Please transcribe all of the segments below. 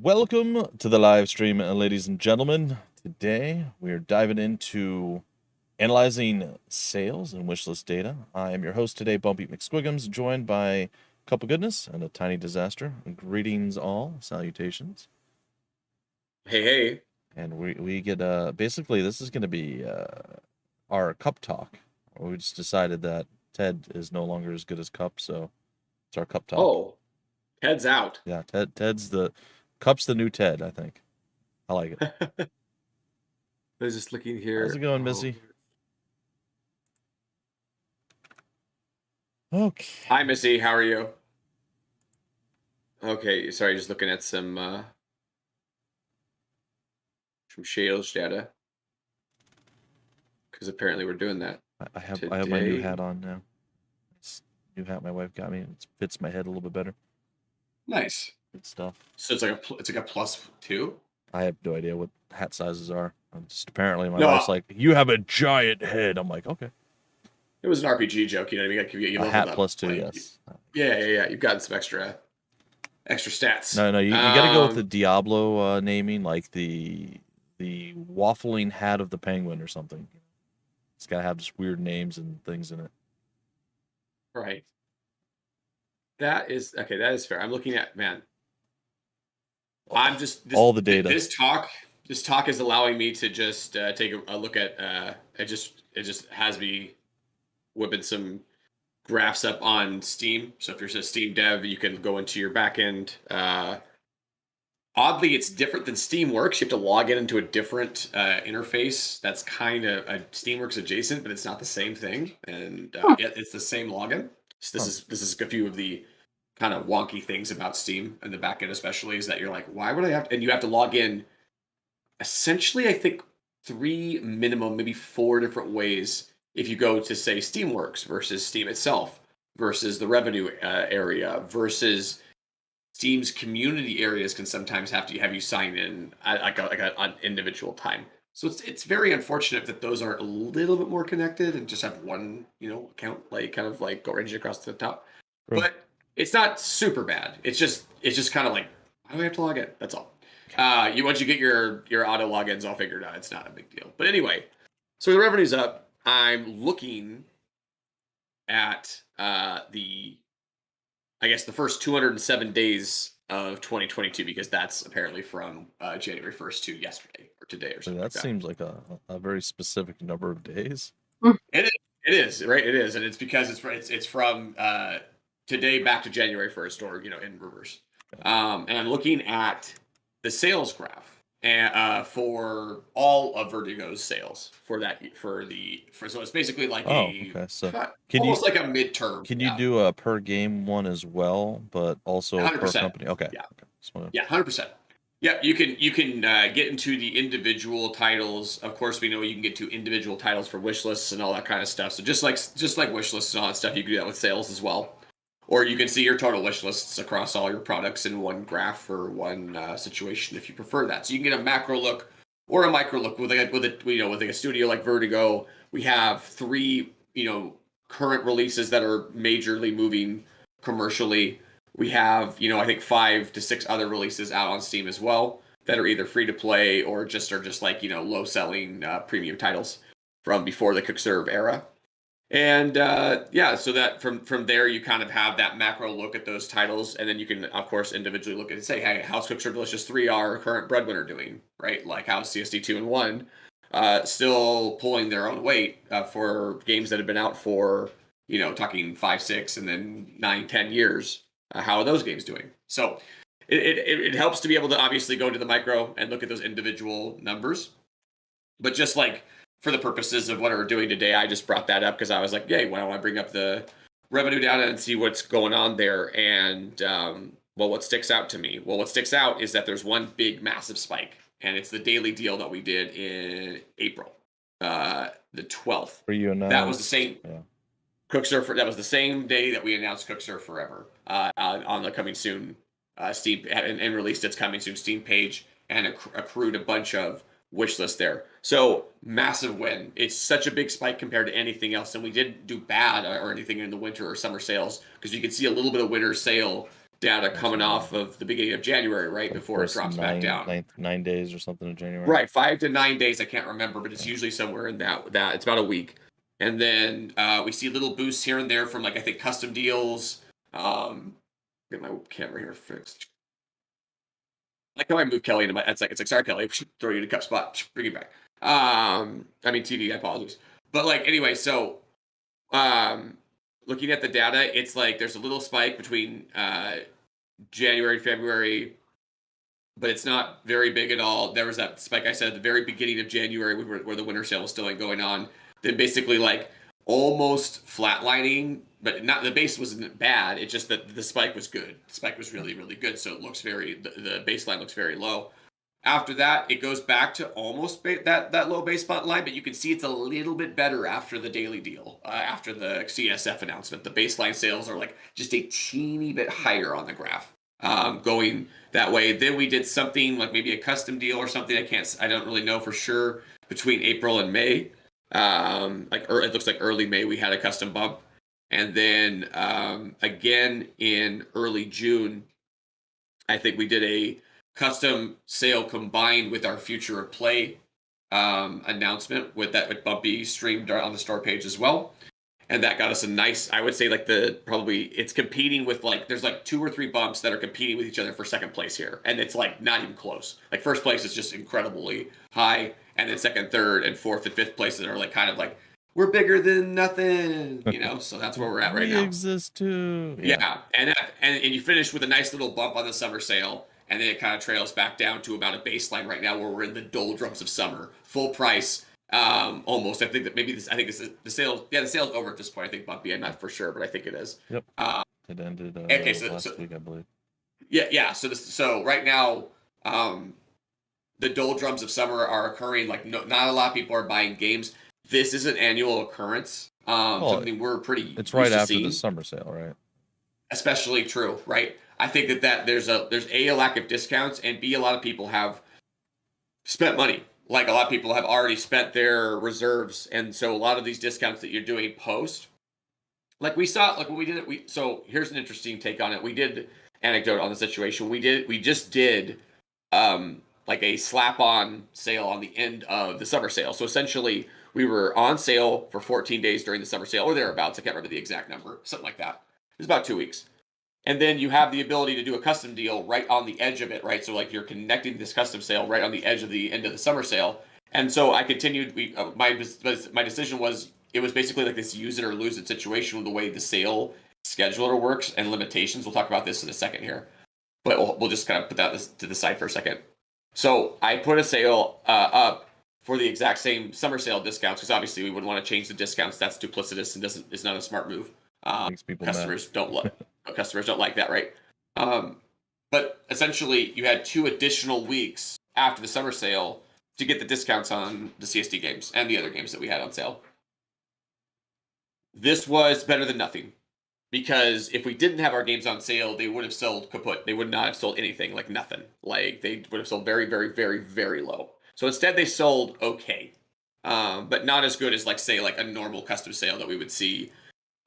Welcome to the live stream, ladies and gentlemen. Today we are diving into analyzing sales and wishlist data. I am your host today, Bumpy McSquigums, joined by Cupogoodness and a tiny disaster. Greetings all, salutations. Hey, hey. And we get basically this is going to be our cup talk. We just decided that Ted is no longer as good as Cup, so it's our cup talk. Oh, Ted's out. Yeah, Ted's the Cup's the new Ted, I think. I like it. I was just looking here. How's it going, Missy? Okay. Hi, Missy. How are you? Okay, sorry, just looking at some Shales data. Because apparently we're doing that. I have my new hat on now. It's new hat my wife got me. It fits my head a little bit better. Nice. Good stuff. So it's like a +2? I have no idea what hat sizes are. I'm just apparently my wife's like, you have a giant head. I'm like, okay. It was an RPG joke, you know what I mean? A hat +2, yes. Yeah. You've gotten some extra stats. No, you got to go with the Diablo naming, like the waffling hat of the penguin or something. It's got to have just weird names and things in it. Right. That is fair. I'm looking at, man. I'm just all the data. This talk is allowing me to just take a look at. It just has me whipping some graphs up on Steam. So if there's a Steam dev, you can go into your backend. Oddly, it's different than Steamworks. You have to log into a different interface. That's kind of Steamworks adjacent, but it's not the same thing. And it's the same login. So this is a few of the kind of wonky things about Steam and the backend especially is that you're like, why would I have to, and you have to log in essentially, I think 3 minimum, maybe 4 different ways if you go to say Steamworks versus Steam itself versus the revenue area versus Steam's community areas can sometimes have you sign in at an individual time. So it's very unfortunate that those are a little bit more connected and just have one, account like kind of like go ranging across the top. Right. But it's not super bad. It's just kind of like, why do I have to log in? That's all. Once you get your auto logins all figured out, it's not a big deal. But anyway, so the revenue's up. I'm looking at the first 207 days of 2022 because that's apparently from January 1st to yesterday or today or something. That seems like a very specific number of days. It is, right? It is, and it's because it's from today back to January 1st, or in reverse. And I'm looking at the sales graph and for all of Vertigo's sales so it's basically like so almost like a midterm. Can you do a per game one as well, but also 100%. per company? Okay. Yeah, 100%. Yeah, you can get into the individual titles. Of course, we know you can get to individual titles for wish lists and all that kind of stuff. So just like wish lists and all that stuff, you can do that with sales as well. Or you can see your total wish lists across all your products in one graph for one situation if you prefer that. So you can get a macro look or a micro look with a studio like Vertigo. We have 3 current releases that are majorly moving commercially. We have, I think 5 to 6 other releases out on Steam as well that are either free to play or just like, low selling premium titles from before the CookServe era. And so that from there you kind of have that macro look at those titles, and then you can of course individually look at it and say, hey, how's CookServe Delicious 3 our current breadwinner doing, right? Like how's CSD 2 and 1 still pulling their own weight for games that have been out for talking 5, 6, and then 9, 10 years. How are those games doing? So it helps to be able to obviously go into the micro and look at those individual numbers. But just like for the purposes of what we're doing today, I just brought that up because I was like, yay, why don't I bring up the revenue data and see what's going on there? And what sticks out to me? Well, what sticks out is that there's one big massive spike, and it's the daily deal that we did in April, the 12th. For you, that was the same. Yeah. CookServe. That was the same day that we announced CookServe Forever on the coming soon Steam and released its coming soon Steam page and accrued a bunch of wish list there. So massive win. It's such a big spike compared to anything else, and we didn't do bad or anything in the winter or summer sales because you can see a little bit of winter sale data coming Gotcha. off of the beginning of January, right Like before it first drops back down. 9 days or something in January. Right, 5 to 9 days. I can't remember, but it's usually somewhere in that. It's about a week, and then we see little boosts here and there from like I think custom deals. Get my camera here fixed. I like how I move Kelly into my. It's like sorry Kelly, throw you in a cup spot, bring you back. I mean TD. I apologize, but like anyway, so looking at the data, it's like there's a little spike between January, February, but it's not very big at all. There was that spike I said at the very beginning of January where the winter sale was still going on. Then basically like almost flatlining, but not the base wasn't bad. It's just that the spike was good. The spike was really, really good. So it looks the baseline looks very low. After that, it goes back to almost that low baseline line, but you can see it's a little bit better after the daily deal, after the CSF announcement. The baseline sales are like just a teeny bit higher on the graph, going that way. Then we did something like maybe a custom deal or something. I don't really know for sure between April and May. It looks like early May we had a custom bump, and then again in early June, I think we did a custom sale combined with our future of play announcement with Bumpy streamed on the store page as well. And that got us a nice, I would say like it's competing with like, there's like 2 or 3 bumps that are competing with each other for second place here. And it's like not even close. Like first place is just incredibly high. And then second, third, and fourth and fifth places are like kind of like, we're bigger than nothing, so that's where we're at right now. We exist too. Yeah. And you finish with a nice little bump on the summer sale. And then it kind of trails back down to about a baseline right now where we're in the doldrums of summer. Full price, almost. I think that maybe I think this is the sale. Yeah, the sale's over at this point. I think Bumpy. I'm not for sure, but I think it is. Yep. It ended last week, I believe. Yeah. So right now, the doldrums of summer are occurring. Like not a lot of people are buying games. This is an annual occurrence. Something we're pretty. It's right after the summer sale, right? Especially true, right? I think that there's a lack of discounts, and B, a lot of people have spent money. Like a lot of people have already spent their reserves, and so a lot of these discounts that you're doing post, like we saw, like when we did it. So here's an interesting take on it. We did anecdote on the situation. We just did like a slap-on sale on the end of the summer sale. So essentially, we were on sale for 14 days during the summer sale, or thereabouts. I can't remember the exact number, something like that. It was about 2 weeks. And then you have the ability to do a custom deal right on the edge of it, right? So like you're connecting this custom sale right on the edge of the end of the summer sale. And so I continued. My decision was it was basically like this use it or lose it situation with the way the sale scheduler works and limitations. We'll talk about this in a second here, but we'll just kind of put that to the side for a second. So I put a sale up for the exact same summer sale discounts because obviously we wouldn't want to change the discounts. That's duplicitous and is not a smart move. Customers don't like that, right? But essentially, you had 2 additional weeks after the summer sale to get the discounts on the CSD games and the other games that we had on sale. This was better than nothing because if we didn't have our games on sale, they would have sold kaput. They would not have sold anything, like nothing. Like they would have sold very, very, very, very low. So instead, they sold okay, but not as good as like say like a normal custom sale that we would see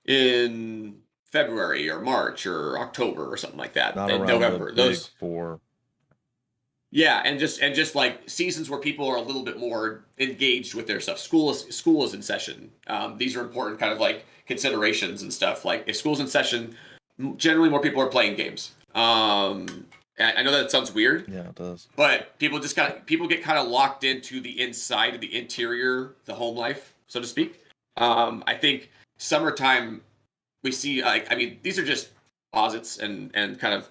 in February or March or October or something like that. Not in around November. The big 4. Yeah, and just like seasons where people are a little bit more engaged with their stuff. School is in session. These are important kind of like considerations and stuff. Like if school's in session, generally more people are playing games. I know that sounds weird. Yeah, it does. But people get kind of locked into the inside of the interior, the home life, so to speak. I think summertime we see these are just posits and kind of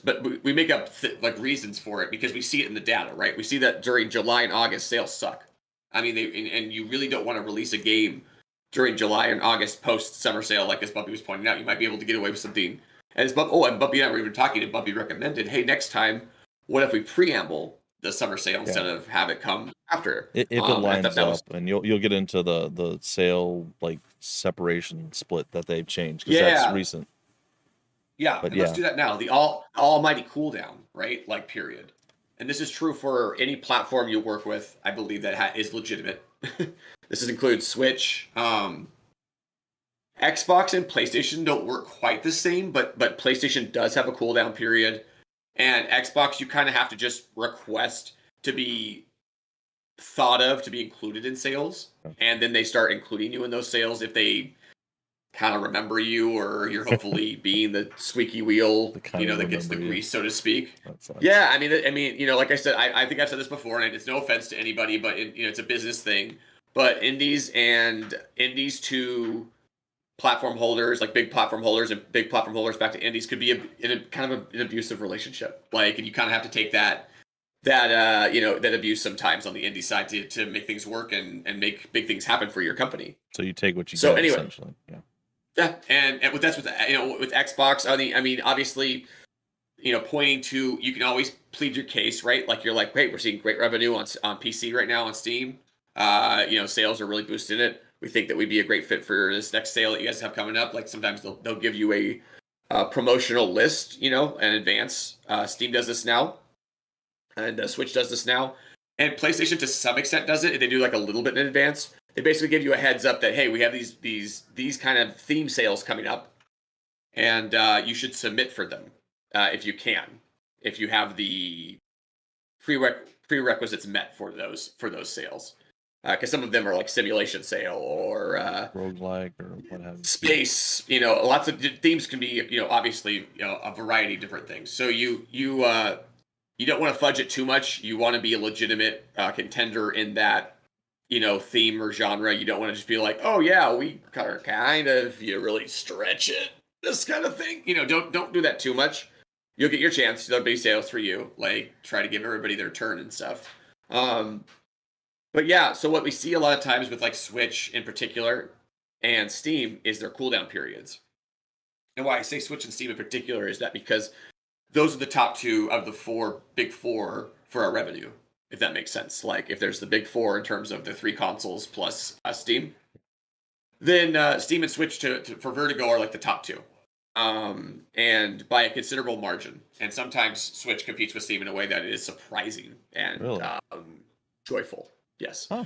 but we make up like reasons for it because we see it in the data, right? We see that during July and August sales suck. I mean, and you really don't want to release a game during July and August post summer sale, like as Bumpy was pointing out. You might be able to get away with something. And Bumpy and I were even talking, and Bumpy recommended, hey, next time, what if we preamble the summer sale instead of have it come after? If it lines up, and you'll get into the sale like separation split that they've changed because that's recent. Yeah, let's do that now. The almighty cooldown, right? Like period. And this is true for any platform you work with. I believe that is legitimate. This includes Switch, Xbox and PlayStation don't work quite the same, but PlayStation does have a cooldown period, and Xbox you kind of have to just request to be thought of to be included in sales, and then they start including you in those sales if they kind of remember you, or you're hopefully being the squeaky wheel, that gets the grease, so to speak. Yeah, I mean, like I said, I think I've said this before, and it's no offense to anybody, but it's a business thing. But indies to platform holders, like big platform holders and big platform holders back to indies, could be kind of an abusive relationship. Like, and you kind of have to take that abuse sometimes on the indie side to make things work and make big things happen for your company. So you take what you get, anyway, essentially. Yeah, and that's with with Xbox. I mean, obviously, pointing to, you can always plead your case, right? Like, you're like, great, we're seeing great revenue on PC right now on Steam. Sales are really boosting it. We think that we'd be a great fit for this next sale that you guys have coming up. Like, sometimes they'll give you a promotional list, in advance. Steam does this now, and Switch does this now, and PlayStation to some extent does it. They do like a little bit in advance. They basically give you a heads up that, hey, we have these kind of theme sales coming up, and you should submit for them if you can, if you have the prerequisites met for those sales. Because some of them are like simulation sale or roguelike or what have you. Space. Lots of themes can be, obviously, a variety of different things. So you don't want to fudge it too much. You want to be a legitimate contender in that theme or genre. You don't want to just be like, oh yeah, we are kind of, really stretch it, this kind of thing. Don't do that too much. You'll get your chance. There'll be sales for you. Like, try to give everybody their turn and stuff. But yeah, so what we see a lot of times with like Switch in particular and Steam is their cooldown periods. And why I say Switch and Steam in particular is that because those are the top two of the big four for our revenue, if that makes sense. Like, if there's the big four in terms of the three consoles plus Steam, then Steam and Switch for Vertigo are like the top two. And by a considerable margin. And sometimes Switch competes with Steam in a way that is surprising and really? Joyful. Yes. Huh.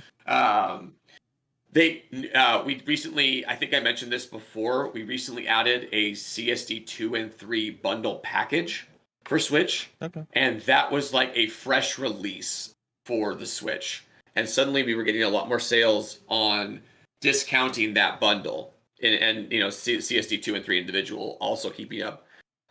We recently, I think I mentioned this before, we recently added a CSD 2 and 3 bundle package for Switch. Okay. And that was like a fresh release for the Switch. And suddenly we were getting a lot more sales on discounting that bundle. And CSD 2 and 3 individual also keeping up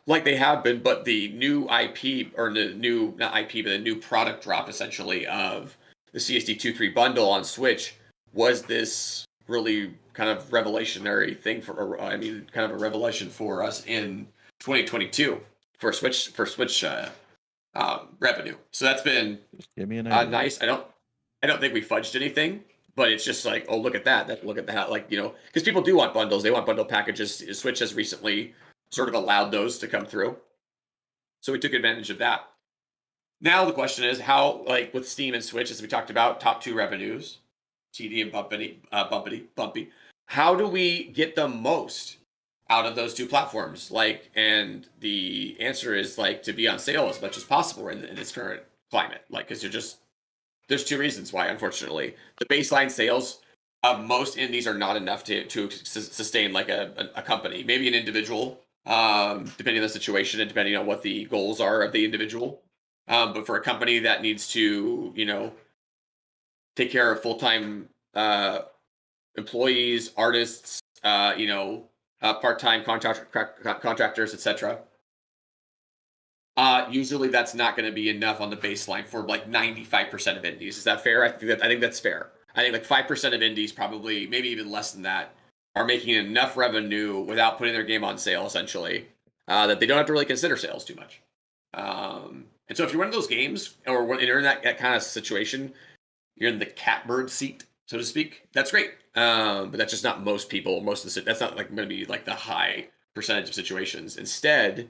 like they have been, but the new IP, or the new, not IP, but the new product drop essentially of the CSD 2.3 bundle on Switch was this really kind of revelationary thing kind of a revelation for us in 2022 for Switch revenue. So that's been nice. I don't think we fudged anything, but it's just like, oh, look at that. Look at that. Like, because people do want bundles. They want bundle packages. Switch has recently sort of allowed those to come through. So we took advantage of that. Now the question is how, like with Steam and Switch, as we talked about, top two revenues, TD and Bumpy. How do we get the most out of those two platforms? Like, and the answer is like to be on sale as much as possible in this current climate. Like, because there's two reasons why, unfortunately. The baseline sales of most indies are not enough to sustain like a company, maybe an individual, depending on the situation and depending on what the goals are of the individual. But for a company that needs to, take care of full-time employees, artists, part-time contractors, etc. Usually that's not going to be enough on the baseline for like 95% of indies. Is that fair? I think that's fair. I think like 5% of indies, probably maybe even less than that, are making enough revenue without putting their game on sale, essentially, that they don't have to really consider sales too much. And so if you're one of those games, or when you're in that kind of situation, you're in the catbird seat, so to speak, that's great. But that's just not most people. That's not like going to be like the high percentage of situations. Instead,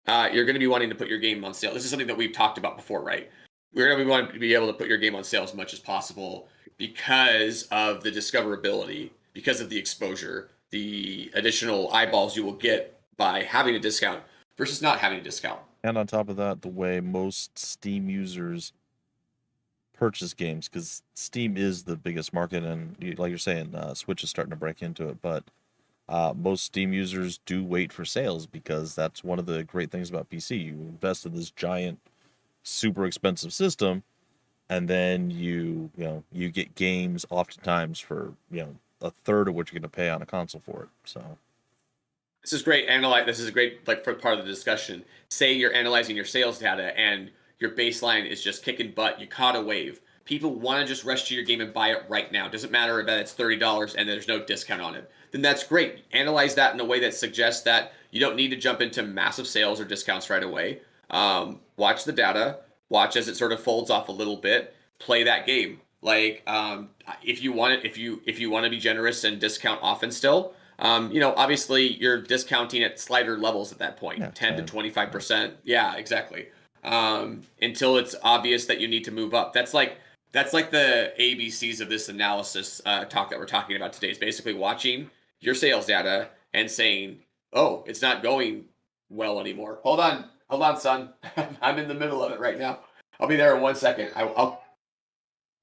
you're going to be wanting to put your game on sale. This is something that we've talked about before, right? We're going to be wanting to be able to put your game on sale as much as possible because of the discoverability, because of the exposure, the additional eyeballs you will get by having a discount versus not having a discount. And on top of that, the way most Steam users purchase games, because Steam is the biggest market, and like you're saying, Switch is starting to break into it. But Most Steam users do wait for sales because that's one of the great things about PC. You invest in this giant, super expensive system, and then you get games oftentimes for a third of what you're going to pay on a console for it. So This is great. This is a great for part of the discussion. Say you're analyzing your sales data and your baseline is just kicking butt. You caught a wave. People want to just rush to your game and buy it right now. Doesn't matter that it's $30 and there's no discount on it. Then that's great. Analyze that in a way that suggests that you don't need to jump into massive sales or discounts right away. Watch the data. Watch as it sort of folds off a little bit. Play that game. Like if you want to be generous and discount often still. Obviously you're discounting at slighter levels at that point, yeah, 10 to 25%. Yeah, exactly. Until it's obvious that you need to move up. That's like the ABCs of this analysis talk that we're talking about today. Is basically watching your sales data and saying, "Oh, it's not going well anymore." Hold on, son. I'm in the middle of it right now. I'll be there in 1 second.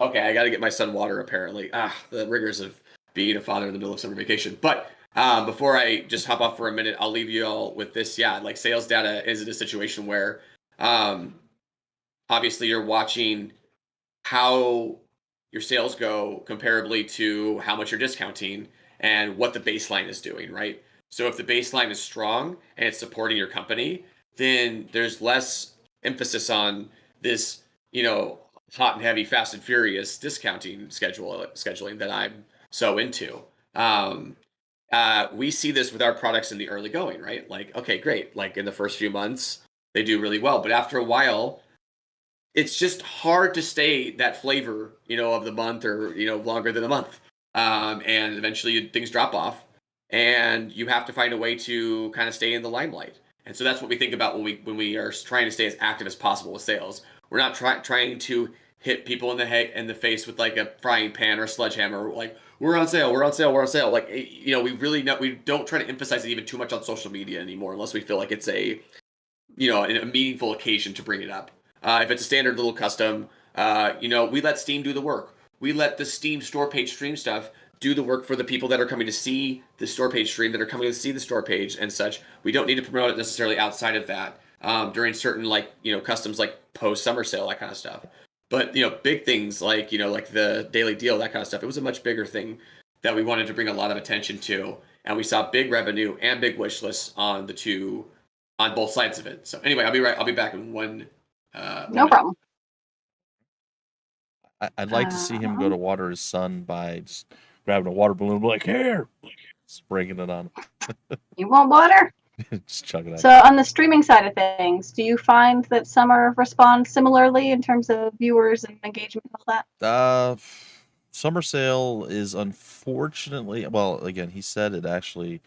Okay, I got to get my son water. Apparently, the rigors of being a father in the middle of summer vacation. But before I just hop off for a minute, I'll leave you all with this. Yeah, like sales data is in a situation where obviously you're watching how your sales go comparably to how much you're discounting and what the baseline is doing, right? So if the baseline is strong and it's supporting your company, then there's less emphasis on this, hot and heavy, fast and furious discounting scheduling that I'm so into. We see this with our products in the early going, right? Like, okay, great. Like in the first few months, they do really well, but after a while, it's just hard to stay that flavor, of the month or longer than a month, and eventually things drop off, and you have to find a way to kind of stay in the limelight. And so that's what we think about when we are trying to stay as active as possible with sales. We're not trying to hit people in the face with like a frying pan or a sledgehammer, like we're on sale, we're on sale, we're on sale. Like we don't try to emphasize it even too much on social media anymore, unless we feel like it's a meaningful occasion to bring it up. If it's a standard little custom, we let Steam do the work. We let the Steam store page stream stuff do the work for the people that are coming to see the store page stream, that are coming to see the store page and such. We don't need to promote it necessarily outside of that during certain customs like post summer sale, that kind of stuff. But big things like like the daily deal, that kind of stuff. It was a much bigger thing that we wanted to bring a lot of attention to, and we saw big revenue and big wish lists on both sides of it. So anyway, I'll be back in one. No problem. I'd like to see him go to water his son by just grabbing a water balloon, like here, spraying it on him. You want water? Just chug it out. So on the streaming side of things, do you find that Summer responds similarly in terms of viewers and engagement and all that? Summer Sale is unfortunately, well, again, he said it actually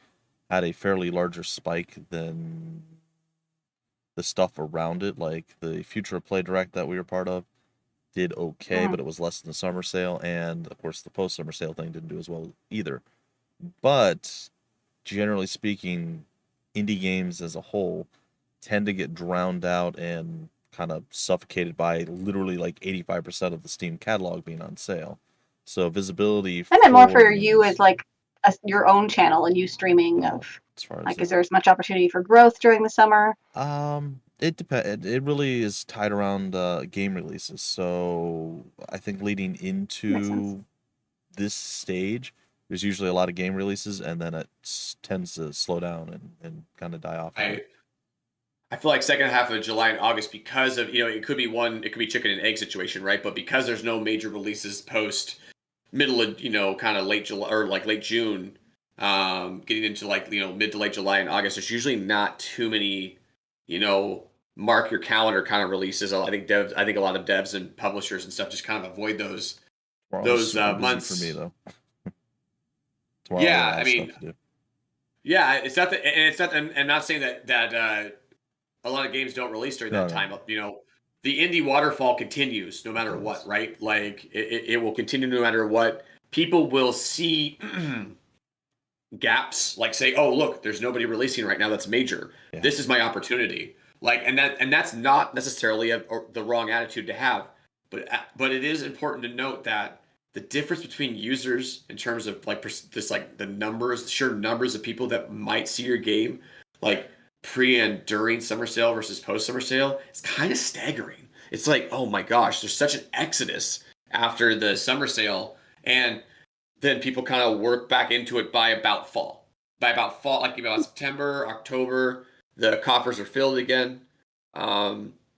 had a fairly larger spike than the stuff around it. Like the Future of Play Direct that we were part of did okay, but it was less than the Summer Sale, and of course the post Summer Sale thing didn't do as well either. But generally speaking, indie games as a whole tend to get drowned out and kind of suffocated by literally like 85% of the Steam catalog being on sale. So visibility. I meant more for you as like your own channel and you streaming of like, is there as much opportunity for growth during the summer? It depends. It really is tied around game releases. So I think leading into this stage, there's usually a lot of game releases, and then it tends to slow down and kind of die off. I feel like second half of July and August, because of it could be chicken and egg situation, right? But because there's no major releases post middle of kind of late July or like late June, getting into like mid to late July and August, there's usually not too many mark your calendar kind of releases. I think a lot of devs and publishers and stuff just kind of avoid those months. For me though. Yeah, I mean, yeah, it's not that, and it's not. I'm not saying that a lot of games don't release during that time. The indie waterfall continues no matter what, right? Like it will continue no matter what. People will see gaps, like say, "Oh, look, there's nobody releasing right now that's major. Yeah. This is my opportunity." Like, and that's not necessarily the wrong attitude to have, but it is important to note that the difference between users in terms of like this, like the numbers, the sheer numbers of people that might see your game, like pre and during summer sale versus post summer sale, is kind of staggering. It's like, oh my gosh, there's such an exodus after the summer sale, and then people kind of work back into it by about fall. By about fall, like about September, October, the coffers are filled again.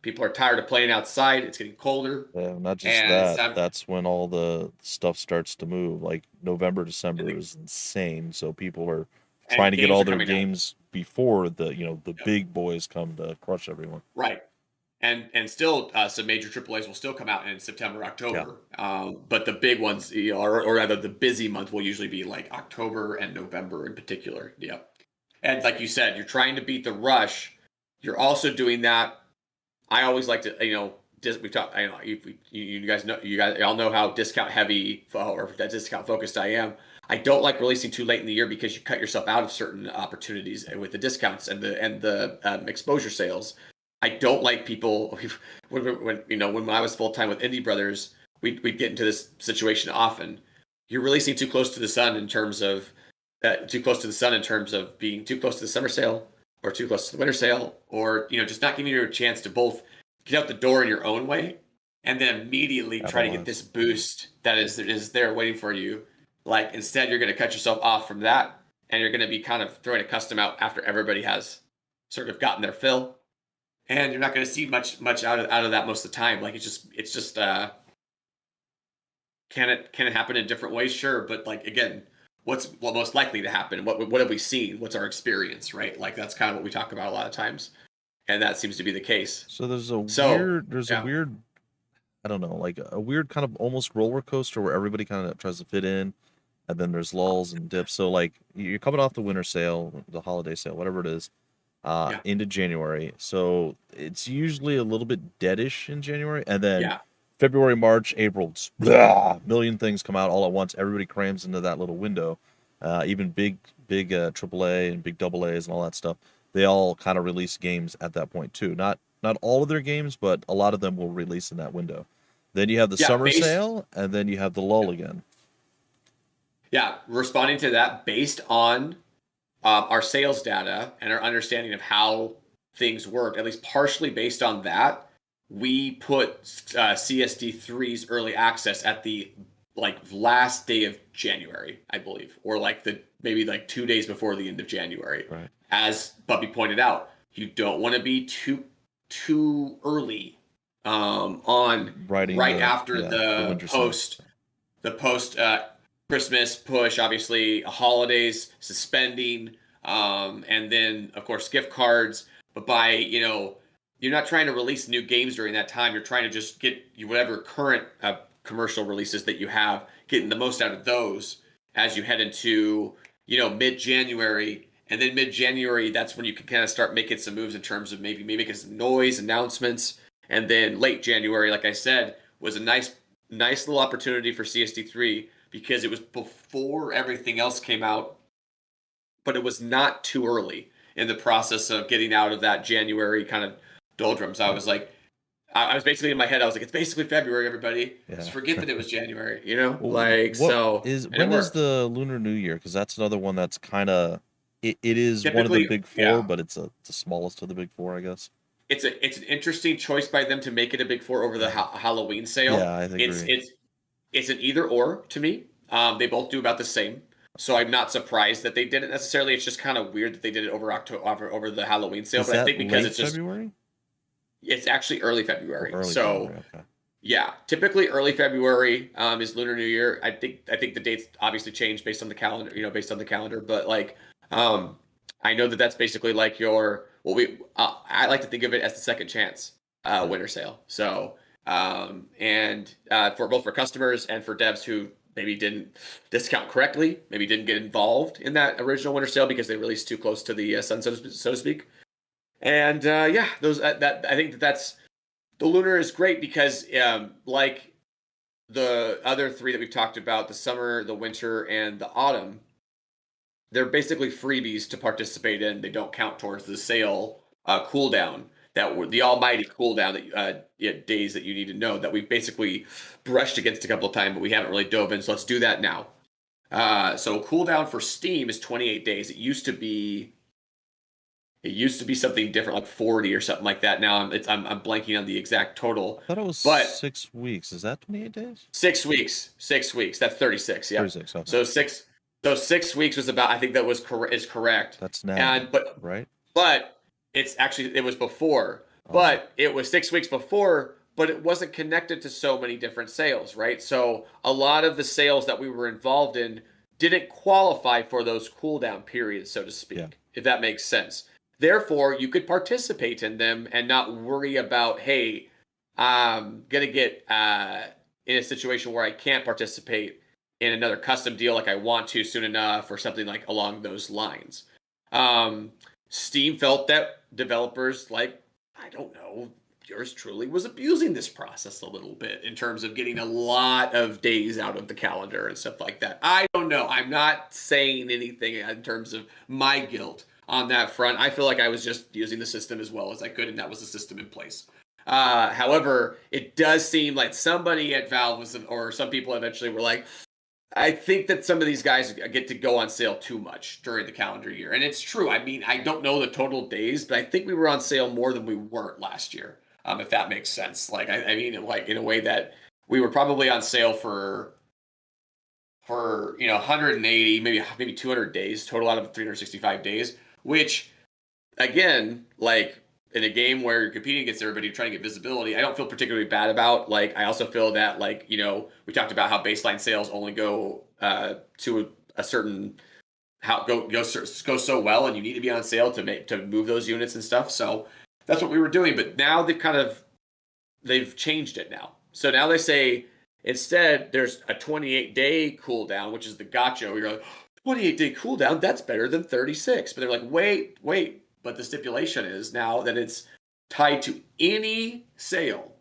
People are tired of playing outside. It's getting colder. Yeah, not just that. That's when all the stuff starts to move. Like November, December is insane. So people are trying to get all their games before the big boys come to crush everyone. Right. And still some major AAAs will still come out in September, October. Yeah. But the big ones, or rather the busy month, will usually be like October and November in particular. Yeah. And like you said, you're trying to beat the rush. You're also doing that. I always like to, we talk. You guys all know how discount heavy or that discount focused I am. I don't like releasing too late in the year because you cut yourself out of certain opportunities with the discounts and the exposure sales. I don't like people when I was full time with Indie Brothers, we'd get into this situation often. You're releasing too close to the sun in terms of being too close to the summer sale, or too close to the winter sale, or just not giving you a chance to both get out the door in your own way and then immediately try to get this boost that is there waiting for you. Like instead, you're going to cut yourself off from that, and you're going to be kind of throwing a custom out after everybody has sort of gotten their fill, and you're not going to see much out of that most of the time. Like it's just can it happen in different ways? Sure, but like again, what's most likely to happen? What have we seen? What's our experience? Right? Like that's kind of what we talk about a lot of times, and that seems to be the case. So there's a weird, I don't know, like a weird kind of almost roller coaster where everybody kind of tries to fit in, and then there's lulls and dips. So like you're coming off the winter sale, the holiday sale, whatever it is, into January. So it's usually a little bit deadish in January, and then February, March, April, a million things come out all at once. Everybody crams into that little window. Even big AAA and big AA's and all that stuff. They all kind of release games at that point too. Not all of their games, but a lot of them will release in that window. Then you have the summer sale, and then you have the lull again. Yeah, responding to that based on our sales data and our understanding of how things work, at least partially based on that, we put CSD3's early access at the last day of January, I believe, or maybe 2 days before the end of January. Right. As Bumpy pointed out, you don't want to be too early after the post Christmas push, obviously holidays, suspending, and then of course gift cards. But by you're not trying to release new games during that time. You're trying to just get whatever current commercial releases that you have, getting the most out of those as you head into mid-January. And then mid-January, that's when you can kind of start making some moves in terms of maybe making some noise announcements. And then late January, like I said, was a nice little opportunity for CSD3 because it was before everything else came out, but it was not too early in the process of getting out of that January kind of doldrums. I was basically in my head, I was like, it's basically February, everybody. Yeah. Just forget that it was January, When is the Lunar New Year? Because that's another one that's kind of... It is one of the big four, but it's the smallest of the big four, I guess. It's an interesting choice by them to make it a big four over the Halloween sale. Yeah, I think it's an either or to me. They both do about the same, so I'm not surprised that they did it necessarily. It's just kind of weird that they did it over the Halloween sale. But I think because it's just February. It's actually early February. February, okay. Yeah, typically early February is Lunar New Year. I think the dates obviously change based on the calendar. But I know that's basically like I like to think of it as the second chance winter sale. So for both for customers and for devs who maybe didn't discount correctly, maybe didn't get involved in that original winter sale because they released too close to the sun, so to speak. And those I think that's the Lunar is great because like the other three that we've talked about, the summer, the winter, and the autumn, they're basically freebies to participate in. They don't count towards the sale cooldown. the almighty cooldown that days that you need to know that we've basically brushed against a couple of times, but we haven't really dove in. So let's do that now. So cooldown for Steam is 28 days. It used to be something different, like 40 or something like that. Now I'm blanking on the exact total. I thought it was 6 weeks. Is that 28 days? 6 weeks. 6 weeks. That's 36. Yeah. 36. Okay. So 6 weeks was about. I think that is correct. That's now. Right. But it was before. Oh. But it was 6 weeks before. But it wasn't connected to so many different sales, right? So a lot of the sales that we were involved in didn't qualify for those cooldown periods, so to speak, if that makes sense. Therefore, you could participate in them and not worry about, hey, I'm going to get in a situation where I can't participate in another custom deal like I want to soon enough or something like along those lines. Steam felt that developers like, I don't know, yours truly was abusing this process a little bit in terms of getting a lot of days out of the calendar and stuff like that. I don't know. I'm not saying anything in terms of my guilt on that front. I feel like I was just using the system as well as I could, and that was the system in place. However, it does seem like somebody at Valve or some people eventually were like, I think that some of these guys get to go on sale too much during the calendar year. And it's true. I mean, I don't know the total days, but I think we were on sale more than we weren't last year. If that makes sense. Like, I mean, like in a way that we were probably on sale for 180, maybe 200 days total out of 365 days, which again, like in a game where you're competing against everybody, trying to get visibility, I don't feel particularly bad about. Like, I also feel that, like, we talked about how baseline sales only go to a certain go so well, and you need to be on sale to move those units and stuff. So that's what we were doing, but now they've changed it now. So now they say instead there's a 28-day cooldown, which is the gotcha. You're like, 28-day cooldown, that's better than 36. But they're like, wait. But the stipulation is now that it's tied to any sale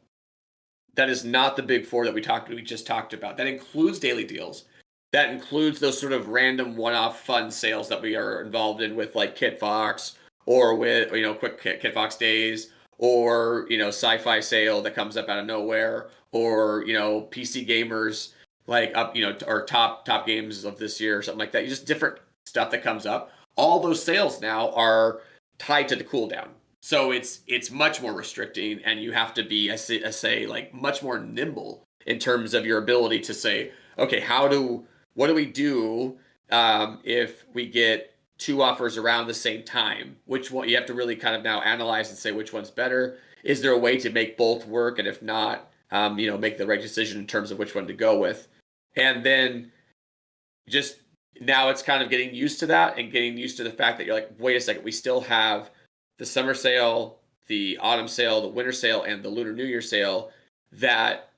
that is not the big four that we just talked about. That includes daily deals. That includes those sort of random one-off fun sales that we are involved in with, like Kit Fox, or with, quick Kit Fox days, or, sci-fi sale that comes up out of nowhere, or, PC gamers, like up, or top games of this year or something like that. Just different stuff that comes up. All those sales now are tied to the cooldown. So it's much more restricting, and you have to be, I say, like much more nimble in terms of your ability to say, okay, what do we do if we get 2 offers around the same time? Which one? You have to really kind of now analyze and say which one's better. Is there a way to make both work? And if not, make the right decision in terms of which one to go with. And then just now it's kind of getting used to that and getting used to the fact that you're like, wait a second, we still have the summer sale, the autumn sale, the winter sale, and the Lunar New Year sale that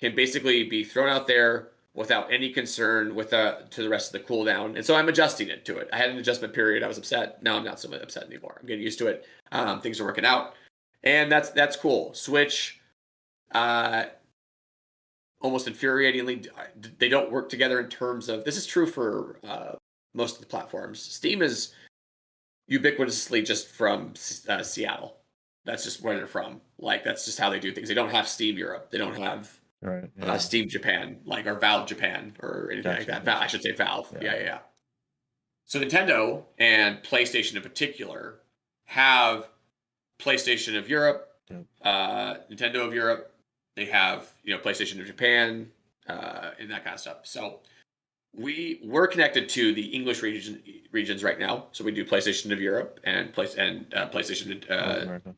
can basically be thrown out there without any concern to the rest of the cooldown. And so I'm adjusting it to it. I had an adjustment period. I was upset. Now I'm not so upset anymore. I'm getting used to it. Things are working out. And that's cool. Switch, almost infuriatingly, they don't work together in terms of, this is true for most of the platforms. Steam is ubiquitously just from Seattle. That's just where they're from. Like, that's just how they do things. They don't have Steam Europe. They don't have Steam Japan, or Valve Japan, or anything like that. I should say Valve. Yeah. So Nintendo and PlayStation in particular have PlayStation of Europe, Nintendo of Europe. They have, PlayStation of Japan, and that kind of stuff. So we're connected to the English regions right now. So we do PlayStation of Europe and PlayStation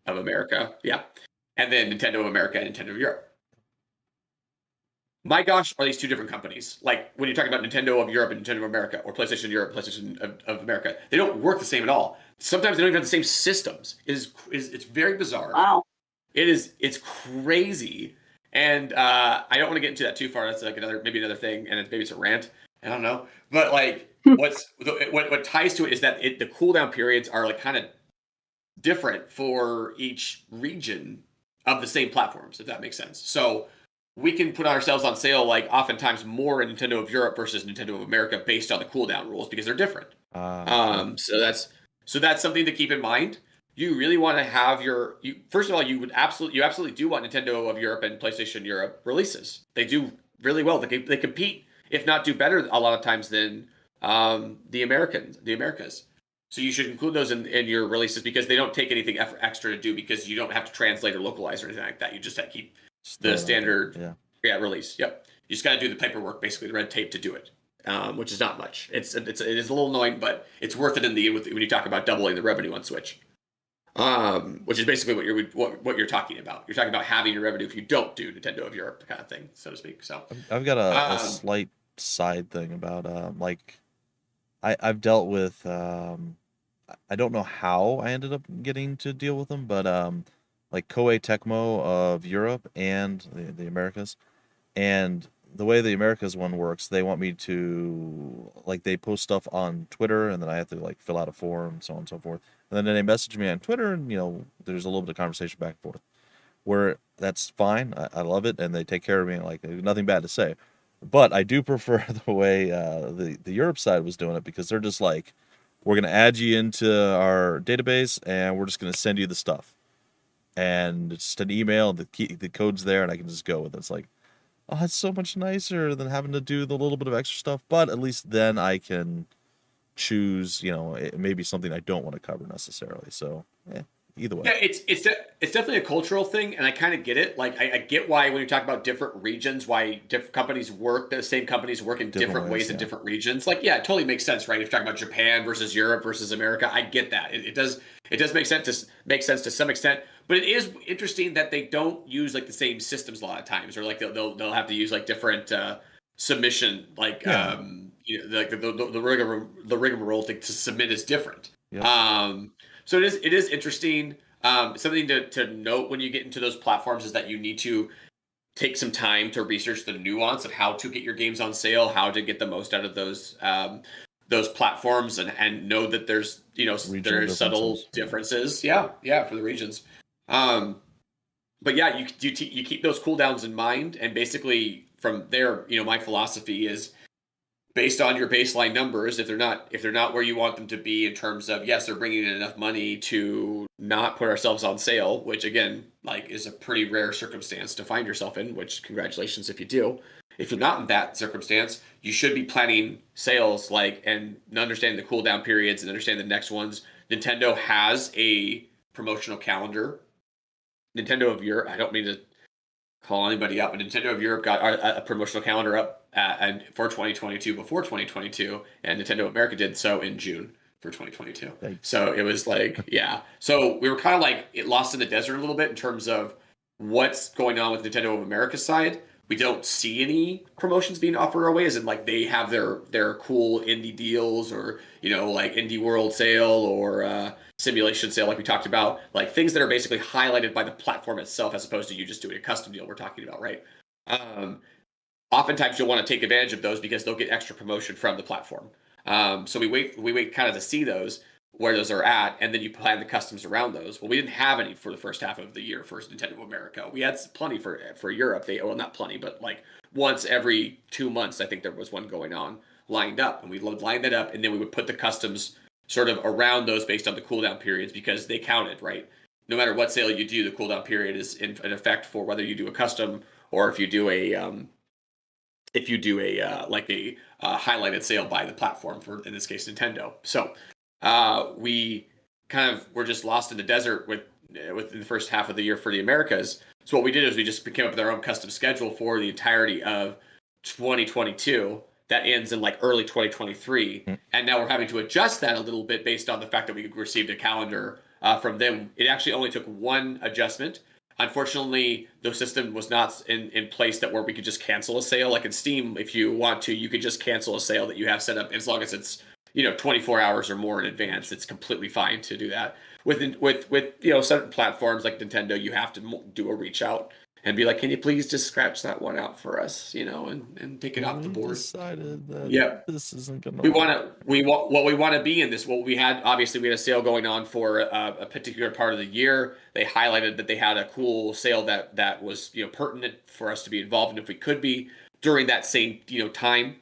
of America. Yeah. And then Nintendo of America and Nintendo of Europe. My gosh, are these two different companies? Like, when you're talking about Nintendo of Europe and Nintendo of America, or PlayStation of Europe, PlayStation of America, they don't work the same at all. Sometimes they don't even have the same systems. It's very bizarre. Wow. It's crazy. And I don't want to get into that too far. That's like maybe another thing, and maybe it's a rant. I don't know. But like, what ties to it is that the cooldown periods are like kind of different for each region of the same platforms, if that makes sense. So we can put ourselves on sale, like, oftentimes more in Nintendo of Europe versus Nintendo of America based on the cooldown rules, because they're different. So that's something to keep in mind. you really want to have first of all, you absolutely do want Nintendo of Europe and PlayStation Europe releases. They do really well. They compete, if not do better a lot of times than the Americas. So you should include those in your releases because they don't take anything extra to do because you don't have to translate or localize or anything like that. You just have to keep the standard release. Yep. You just got to do the paperwork, basically the red tape to do it, which is not much. It is a little annoying, but it's worth it in the end when you talk about doubling the revenue on Switch. Which is basically what you're talking about. You're talking about having your revenue if you don't do Nintendo of Europe kind of thing, so to speak. So I've got a slight side thing about I've dealt with I don't know how I ended up getting to deal with them, but like Koei Tecmo of Europe and the Americas, and the way the Americas one works, they want me to they post stuff on Twitter, and then I have to fill out a form, so on and so forth. And then they message me on Twitter, and there's a little bit of conversation back and forth. Where that's fine, I love it, and they take care of me, nothing bad to say. But I do prefer the way the Europe side was doing it, because they're just we're going to add you into our database, and we're just going to send you the stuff. And it's just an email, the code's there, and I can just go with it. It's oh, it's so much nicer than having to do the little bit of extra stuff, but at least then I can choose, it may be something I don't want to cover necessarily. So, either way. Yeah, it's definitely a cultural thing, and I kind of get it. I get why when you talk about different regions, why different companies work, the same companies work in different ways in different regions. It totally makes sense, right? If you're talking about Japan versus Europe versus America, I get that. It does make sense to some extent, but it is interesting that they don't use the same systems a lot of times, or they'll have to use different submission, the rigmarole to submit is different. Yep. So it is interesting. Something to note when you get into those platforms is that you need to take some time to research the nuance of how to get your games on sale, how to get the most out of those platforms, and know that there's there's subtle differences. Yeah, for the regions. But yeah, you keep those cooldowns in mind, and basically from there, my philosophy is, based on your baseline numbers, if they're not where you want them to be in terms of, yes, they're bringing in enough money to not put ourselves on sale, which again, is a pretty rare circumstance to find yourself in, which congratulations if you do. If you're not in that circumstance, you should be planning sales and understanding the cooldown periods and understand the next ones. Nintendo has a promotional calendar. Nintendo of Europe, I don't mean to call anybody up, but Nintendo of Europe got a promotional calendar up and for 2022 before 2022, and Nintendo of America did so in June for 2022. Thanks. So it was so we were kind of lost in the desert a little bit in terms of what's going on with Nintendo of America's side. We don't see any promotions being offered our way, as in they have their cool indie deals, or Indie World sale, or simulation sale, we talked about, things that are basically highlighted by the platform itself, as opposed to you just doing a custom deal we're talking about, right? Oftentimes you'll want to take advantage of those because they'll get extra promotion from the platform. So we wait kind of to see those, where those are at, and then you plan the customs around those. Well, we didn't have any for the first half of the year for Nintendo of America. We had plenty for Europe. Not plenty, but once every 2 months, I think there was one going on lined up, and we lined that up, and then we would put the customs sort of around those based on the cooldown periods, because they counted, right? No matter what sale you do, the cooldown period is in effect for whether you do a custom or if you do a highlighted sale by the platform, for in this case Nintendo. So we kind of were just lost in the desert within the first half of the year for the Americas. So what we did is we just came up with our own custom schedule for the entirety of 2022 that ends in early 2023. And now we're having to adjust that a little bit based on the fact that we received a calendar from them. It actually only took one adjustment. Unfortunately, the system was not in place where we could just cancel a sale. Like in Steam, if you want to, you could just cancel a sale that you have set up, as long as it's 24 hours or more in advance. It's completely fine to do that. With certain platforms like Nintendo, you have to do a reach out and be like, can you please just scratch that one out for us, and take it off the board. Decided that this isn't gonna. We want to be in this. Well, we had a sale going on for a particular part of the year. They highlighted that they had a cool sale that was pertinent for us to be involved in if we could be during that same time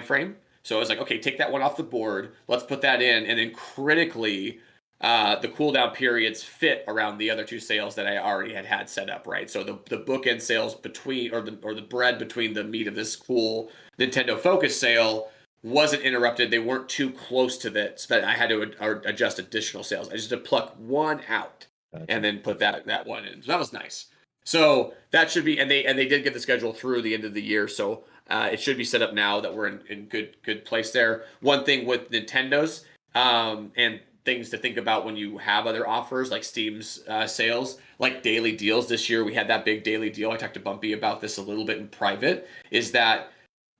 frame. So I was like, okay, take that one off the board. Let's put that in, and then critically the cooldown periods fit around the other two sales that I already had set up, right? So the bookend sales between, or the bread between the meat of this cool Nintendo Focus sale wasn't interrupted. They weren't too close to that, so that I had to adjust additional sales. I just had to pluck one out and then put that one in. So that was nice. So that should be, and they did get the schedule through the end of the year. So it should be set up now that we're in good place there. One thing with Nintendo's and things to think about when you have other offers like Steam's sales, like daily deals. This year we had that big daily deal. I talked to Bumpy about this a little bit in private. Is that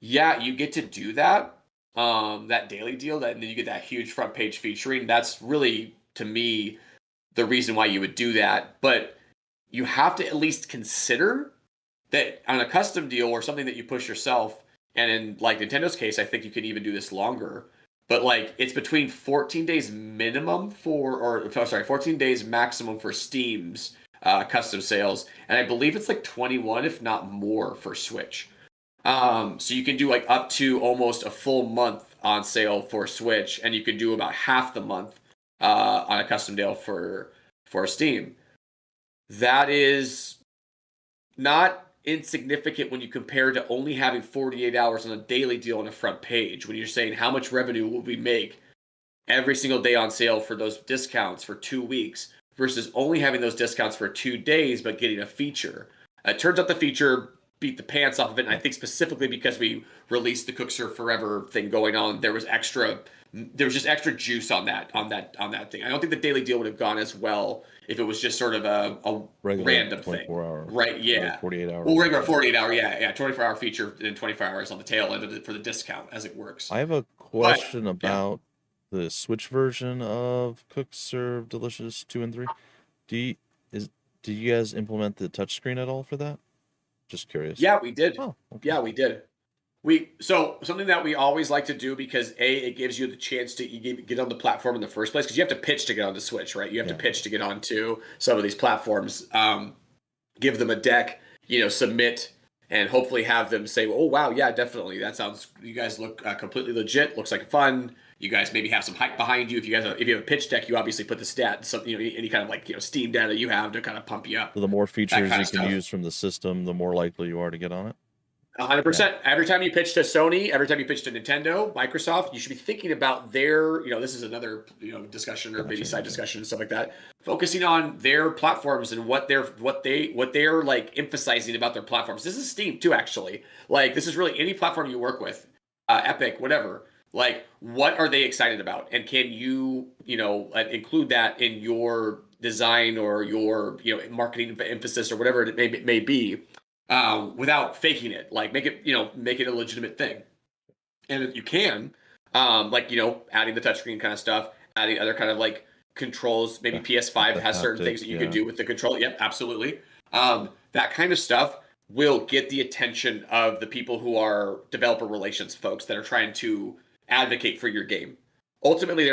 you get to do that that daily deal, and then you get that huge front page featuring. That's really, to me, the reason why you would do that. But you have to at least consider that on a custom deal or something that you push yourself. And in like Nintendo's case, I think you can even do this longer. But like it's between 14 days minimum 14 days maximum for Steam's custom sales, and I believe it's like 21, if not more, for Switch. So you can do like up to almost a full month on sale for Switch, and you can do about half the month on a custom deal for Steam. That is not insignificant when you compare to only having 48 hours on a daily deal on the front page. When you're saying how much revenue will we make every single day on sale for those discounts for 2 weeks versus only having those discounts for 2 days but getting a feature. It turns out the feature beat the pants off of it, and I think specifically because we released the Cook Serve Forever thing going on, there was just extra juice on that thing. I don't think the daily deal would have gone as well if it was just sort of a random thing. Hour, right, yeah. 48 hours. Well, regular 48 hour, yeah. 24-hour feature and 24 hours on the tail end for the discount as it works. I have a question about the Switch version of Cook Serve Delicious 2 and 3. Did you guys implement the touchscreen at all for that? Just curious. Yeah, we did. Oh, okay. Yeah, we did. So something that we always like to do, because it gives you the chance to get on the platform in the first place, because you have to pitch to get on the Switch, right? You have to pitch to get onto some of these platforms. Give them a deck, submit, and hopefully have them say, "Oh wow, yeah, definitely. That sounds. You guys look completely legit. Looks like fun. You guys maybe have some hype behind you. If you have a pitch deck, you obviously put the stat, any kind of Steam data you have to kind of pump you up. So the more features you can use from the system, the more likely you are to get on it. 100%. Every time you pitch to Sony, every time you pitch to Nintendo, Microsoft, you should be thinking about their, this is another, discussion or maybe side discussion and stuff like that. Focusing on their platforms and what they're like emphasizing about their platforms. This is Steam too, actually. Like this is really any platform you work with, Epic, whatever. Like what are they excited about, and can you, include that in your design or your, marketing emphasis or whatever it may be. Without faking it, like make it a legitimate thing. And if you can, adding the touchscreen kind of stuff, adding other kind of like controls, maybe PS5 has certain things that you can do with the control. Yep, absolutely. That kind of stuff will get the attention of the people who are developer relations folks that are trying to advocate for your game. Ultimately,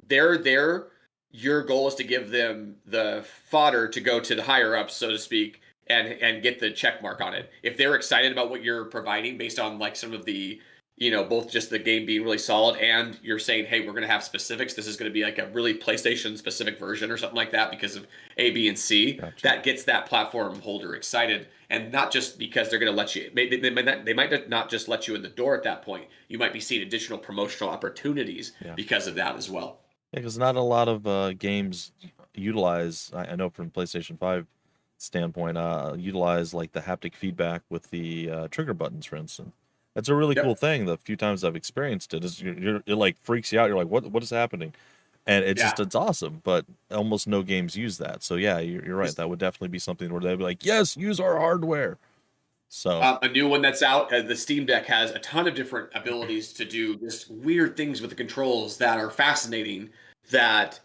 they're there. Your goal is to give them the fodder to go to the higher ups, so to speak, and get the check mark on it. If they're excited about what you're providing based on like some of the, both just the game being really solid and you're saying, hey, we're going to have specifics. This is going to be like a really PlayStation specific version or something like that because of A, B, and C. Gotcha. That gets that platform holder excited. And not just because they're going to let you, they might not just let you in the door at that point. You might be seeing additional promotional opportunities because of that as well. Yeah, because not a lot of games utilize, I know from PlayStation 5 standpoint, utilize like the haptic feedback with the trigger buttons, for instance. That's a really cool thing. The few times I've experienced it, is it like freaks you out. You're like, what is happening? And it's awesome. But almost no games use that. So yeah, you're right. That would definitely be something where they'd be like, yes, use our hardware. So a new one that's out, the Steam Deck has a ton of different abilities to do just weird things with the controls that are fascinating. That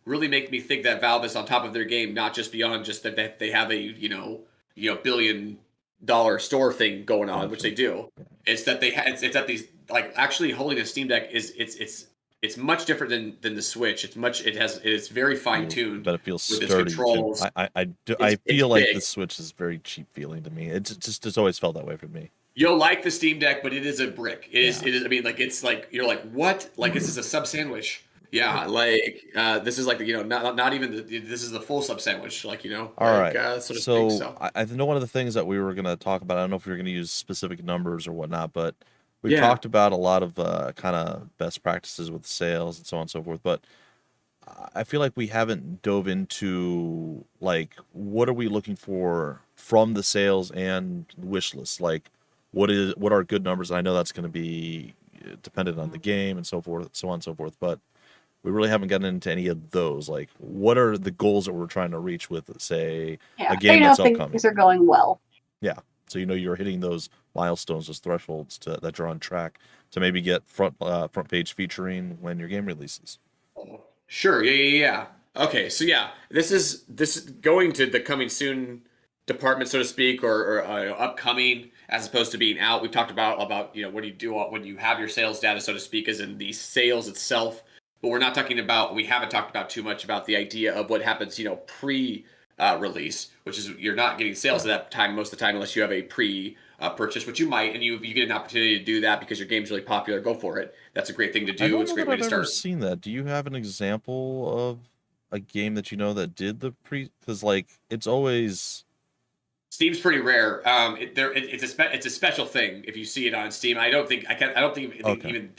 really make me think that Valve is on top of their game, not just beyond just that they have a $1 billion store thing going on, which they do. It's that it's that these like actually holding a Steam Deck is it's much different than the Switch. It's very fine tuned, but it feels with sturdy. Its controls. I feel like the Switch is very cheap feeling to me. It's always felt that way for me. You'll like the Steam Deck, but it is a brick. It is. I mean, like it's like you're like what? Like this is a sub sandwich. Yeah, like this is like not even this is the full sub sandwich, like All right. so to speak. So So I know one of the things that we were going to talk about, I don't know if we were going to use specific numbers or whatnot, but we've yeah, talked about a lot of kind of best practices with sales and so on and so forth. But I feel like we haven't dove into like what are we looking for from the sales and wish list? Like what are good numbers? I know that's going to be dependent on the game and so forth, so on and so forth, but we really haven't gotten into any of those. Like what are the goals that we're trying to reach with, say, Yeah, a so you game know that's if upcoming? things are going well. Yeah. So you're hitting those milestones, those thresholds that you're on track to maybe get front page featuring when your game releases. sure, yeah. Okay, so yeah, this is going to the coming soon department, so to speak, or upcoming, as opposed to being out. We've talked about what do you do when you have your sales data, so to speak, as in the sales itself. But we haven't talked about too much about the idea of what happens, pre release, which is you're not getting sales at that time most of the time unless you have a pre purchase, which you might, and you get an opportunity to do that because your game's really popular. Go for it. That's a great thing to I do. don't It's a know great that way I've to ever start. seen that. Do you have an example of a game that you know that did the pre? Because like it's always Steam's pretty rare. It's a special thing if you see it on Steam. I don't think okay. even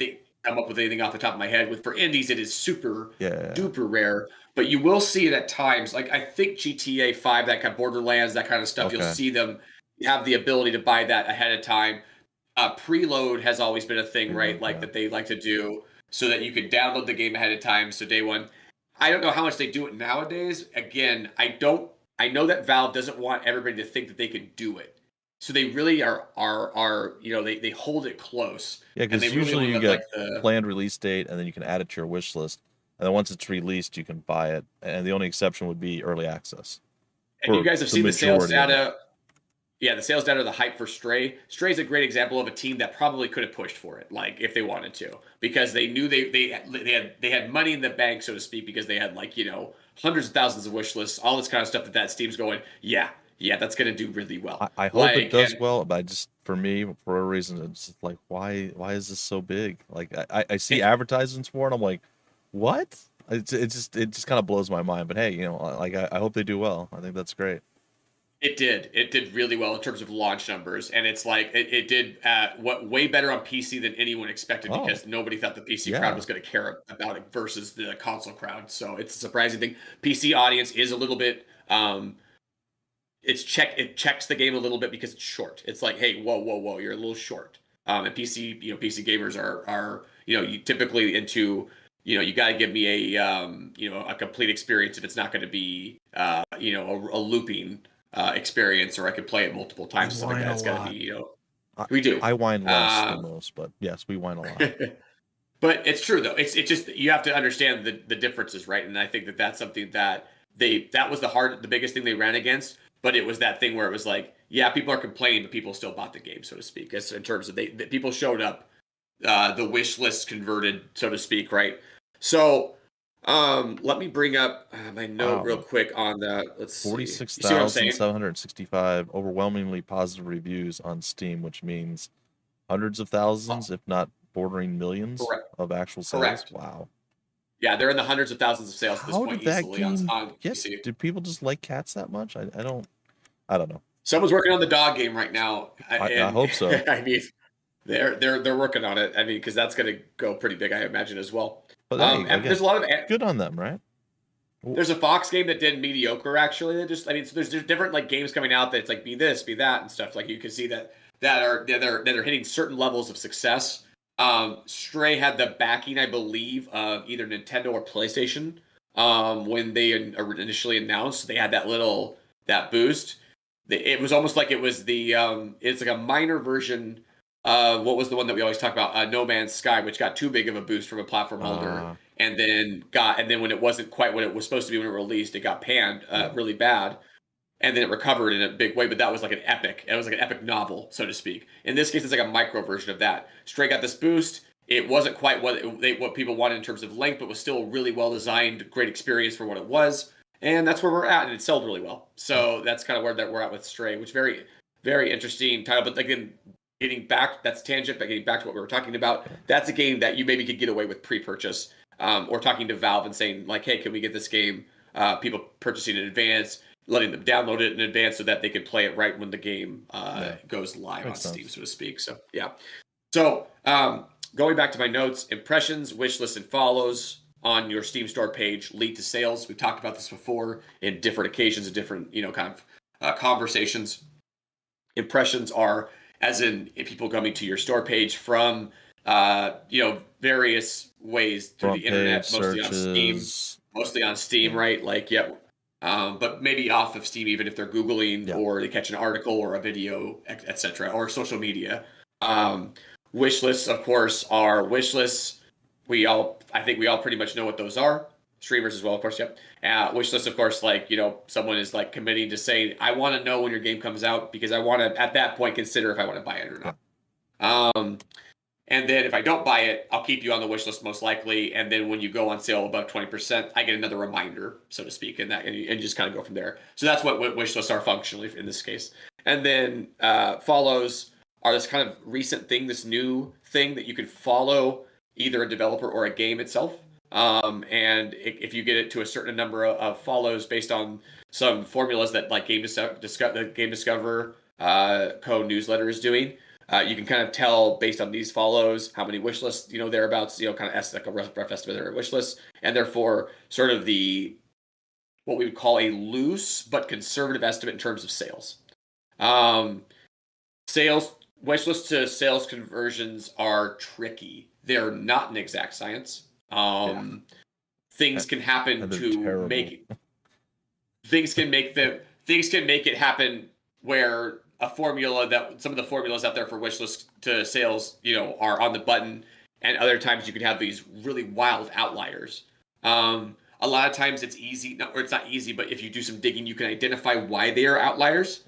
come up with anything off the top of my head. For indies, it is super Yeah. duper rare, but you will see it at times. Like I think GTA 5, that kind of Borderlands, that kind of stuff. You'll Okay. see them have the ability to buy that ahead of time. Preload has always been a thing, right? Preload, Like yeah. that they like to do so that you can download the game ahead of time. So day one, I don't know how much they do it nowadays. Again, I don't. I know that Valve doesn't want everybody to think that they can do it, so they really are they hold it close, Yeah, and they because really usually only you let get like the planned release date, and then you can add it to your wish list, and then once it's released, you can buy it. And the only exception would be early access and you for guys have the seen the sales majority of it. data. Yeah, the sales data, the hype for Stray. Stray is a great example of a team that probably could have pushed for it, like if they wanted to, because they knew they had money in the bank, so to speak, because they had hundreds of thousands of wish lists, all this kind of stuff that Steam's going, yeah, that's gonna do really well. I hope it Like, does and well, but for me, for a reason, it's just like why is this so big? Like I see it's advertisements for it, I'm like, what? It just kind of blows my mind. But hey, like I hope they do well. I think that's great. it did really well in terms of launch numbers, and it's like it did way better on PC than anyone expected Oh because nobody thought the PC crowd yeah, was going to care about it versus the console crowd. So it's a surprising thing. PC audience is a little bit it checks the game a little bit because it's short. It's like, hey, whoa, you're a little short. And PC gamers are you typically into you got to give me a complete experience if it's not going to be a looping experience, or I could play it multiple we times. Something like whine that. a It's got to lot. be I, we do. I whine less than Um, most, but yes, we whine a lot. but it's true though. It's just you have to understand the differences, right? And I think that's something that that was the biggest thing they ran against. But it was that thing where it was like, yeah, people are complaining, but people still bought the game, so to speak. As in terms of people showed up, the wish list converted, so to speak, right? So let me bring up my note real Wow, quick on that. Let's see. forty-six You see what I'm thousand saying? seven hundred sixty-five overwhelmingly positive reviews on Steam, which means hundreds of thousands, if not bordering millions, Correct. of actual sales. Correct. Wow. Yeah, they're in the hundreds of thousands of sales at this How point did that easily on game get? PC. Did people just like cats that much? I don't know. Someone's working on the dog game right now, I and hope so. I mean, they're working on it. I mean, because that's going to go pretty big, I imagine, as well. But hey, And again, there's a lot of good on them, right? there's a Fox game that did mediocre actually. So there's different like games coming out that's like be this, be that, and stuff. Like you can see that are hitting certain levels of success. Stray had the backing, I believe, of either Nintendo or PlayStation. When they initially announced, they had that boost. It was almost like it was it's like a minor version. What was the one that we always talk about? No Man's Sky, which got too big of a boost from a platform holder, Uh, and then when it wasn't quite what it was supposed to be when it released, it got panned yeah. really bad, and then it recovered in a big way. But that was like an epic. It was like an epic novel, so to speak. In this case, it's like a micro version of that. Stray got this boost. It wasn't quite what people wanted in terms of length, but was still really well designed, great experience for what it was, and that's where we're at. And it sold really well. So that's kind of where we're at with Stray, which very very interesting title. But again, getting back, that's tangent, but getting back to what we were talking about, that's a game that you maybe could get away with pre-purchase. or talking to Valve and saying like, hey, can we get this game? People purchasing in advance, letting them download it in advance so that they can play it right when the game goes live on Steam, so to speak. So yeah. So going back to my notes, impressions, wish list, and follows on your Steam store page lead to sales. We've talked about this before in different occasions and different, kind of conversations. Impressions are as in people coming to your store page from, various ways through the internet, mostly on Steam, right? Like, but maybe off of Steam, even if they're Googling or they catch an article or a video, etc., or social media. Wish lists, of course, are wish lists. I think we all pretty much know what those are. Streamers as well, of course. Yep. Wish list, of course, like, someone is like committing to saying, I want to know when your game comes out because I want to, at that point, consider if I want to buy it or not. And then if I don't buy it, I'll keep you on the wish list most likely. And then when you go on sale above 20%, I get another reminder, so to speak, and just kind of go from there. So that's what wish lists are functionally in this case. And then follows are this kind of recent thing, this new thing that you can follow either a developer or a game itself. And if you get it to a certain number of follows based on some formulas that like the Game Discover co-newsletter is doing, you can kind of tell based on these follows how many wish lists, thereabouts, kind of like a rough estimate of their wish lists, and therefore sort of what we would call a loose but conservative estimate in terms of sales. Wish list to sales conversions are tricky. They're not an exact science. Things can happen to make it happen where some of the formulas out there for wish list to sales, are on the button, and other times you can have these really wild outliers. A lot of times it's easy, or it's not easy, but if you do some digging, you can identify why they are outliers.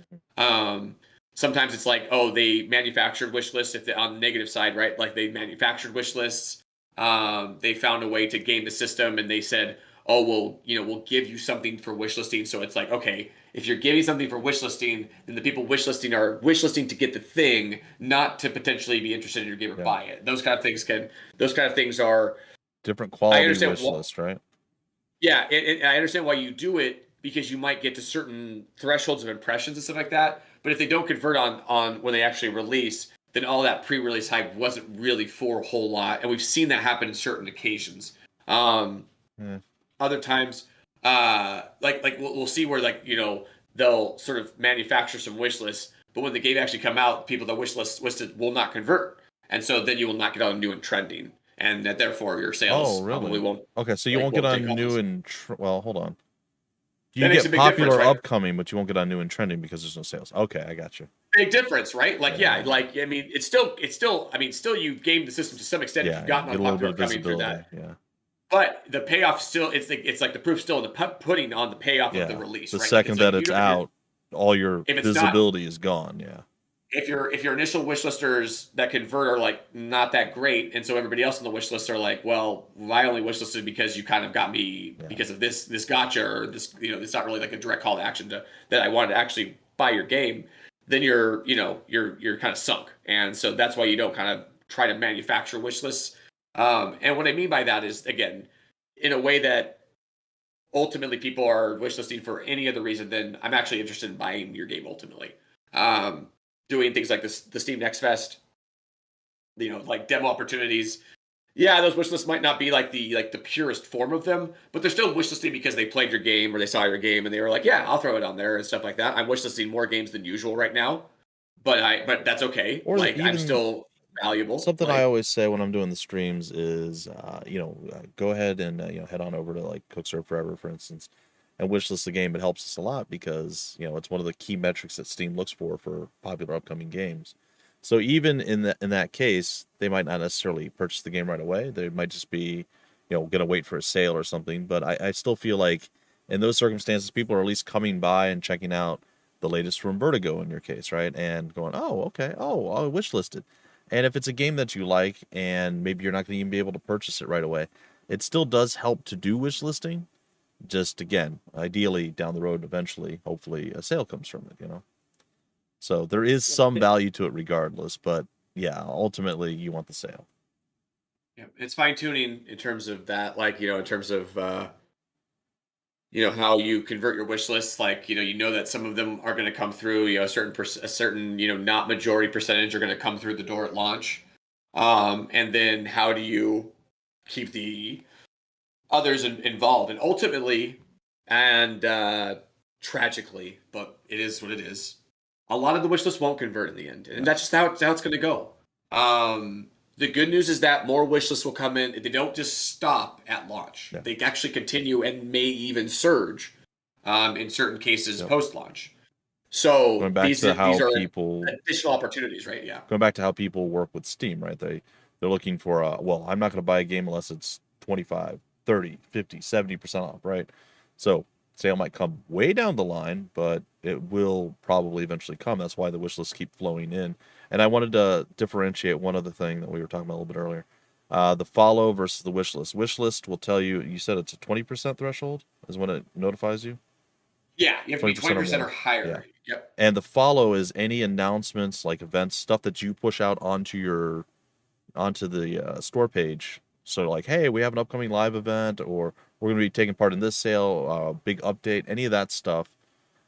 Sometimes it's like, they manufactured wish lists on the negative side, right? Like they manufactured wish lists. They found a way to game the system, and they said, we'll give you something for wish listing. So it's like, okay, if you're giving something for wish listing, then the people wish listing are wish listing to get the thing, not to potentially be interested in your game or buy it. Those kind of things are different quality wish list, right? Yeah, and I understand why you do it, because you might get to certain thresholds of impressions and stuff like that. But if they don't convert on when they actually release, then all that pre-release hype wasn't really for a whole lot. And we've seen that happen in certain occasions. Other times, like we'll see where they'll sort of manufacture some wish lists, but when the game actually come out, people that wish listed will not convert. And so then you will not get on new and trending. And that therefore your sales probably won't. Okay, so you won't get on new and well, hold on. You get popular upcoming, but you won't get on new and trending because there's no sales. Okay, I got you. Big difference, right? It's still you've gamed the system to some extent if you've gotten on popular upcoming through that. Yeah. But the payoff still, it's like the proof still in the pudding on the payoff of the release. The second that it's out, all your visibility is gone. Yeah. If your initial wish listers that convert are like not that great, and so everybody else on the wish list are like, well, I only wish listed because you kind of got me because of this gotcha, or this, it's not really like a direct call to action that I wanted to actually buy your game, then you're kind of sunk. And so that's why you don't kind of try to manufacture wish lists. And what I mean by that is, again, in a way that ultimately people are wish listing for any other reason than I'm actually interested in buying your game ultimately. Doing things like this, the Steam Next Fest, like demo opportunities. Yeah, those wish lists might not be like the purest form of them, but they're still wish listing because they played your game or they saw your game and they were like, yeah, I'll throw it on there and stuff like that. I'm wish listing more games than usual right now, but that's okay. Or I'm still valuable. Something I always say when I'm doing the streams is, go ahead and head on over to like Cook Serve Forever, for instance, and wishlist the game. It helps us a lot because it's one of the key metrics that Steam looks for popular upcoming games. So even in that case, they might not necessarily purchase the game right away. They might just be going to wait for a sale or something. But I still feel like in those circumstances, people are at least coming by and checking out the latest from Vertigo in your case, right? And going, oh, okay, I'll wishlisted. And if it's a game that you like and maybe you're not going to even be able to purchase it right away, it still does help to do wishlisting. Just, again, ideally down the road, eventually, hopefully a sale comes from it, So there is some value to it regardless, but yeah, ultimately you want the sale. Yeah, it's fine tuning in terms of that, like, in terms of how you convert your wish lists. Like, that some of them are going to come through. A certain not majority percentage are going to come through the door at launch. And then how do you keep the others involved? And ultimately, and tragically, but it is what it is, a lot of the wish list won't convert in the end, and that's just how it's going to go. The good news is that more wish lists will come in. They don't just stop at launch. Yeah. They actually continue and may even surge in certain cases post-launch. So going back these to how are people additional opportunities, right? Yeah. Going back to how people work with Steam, right? They're looking for well, I'm not going to buy a game unless it's 25, 30, 50, 70% off, right? So sale might come way down the line, but it will probably eventually come. That's why the wish lists keep flowing in. And I wanted to differentiate one other thing that we were talking about a little bit earlier. The follow versus the wish list. Wish list will tell you, you said it's a 20% threshold is when it notifies you? Yeah, you have to be 20% or higher. Yeah. Yep. And the follow is any announcements, like events, stuff that you push out onto the store page. So like, hey, we have an upcoming live event, or we're going to be taking part in this sale, big update, any of that stuff.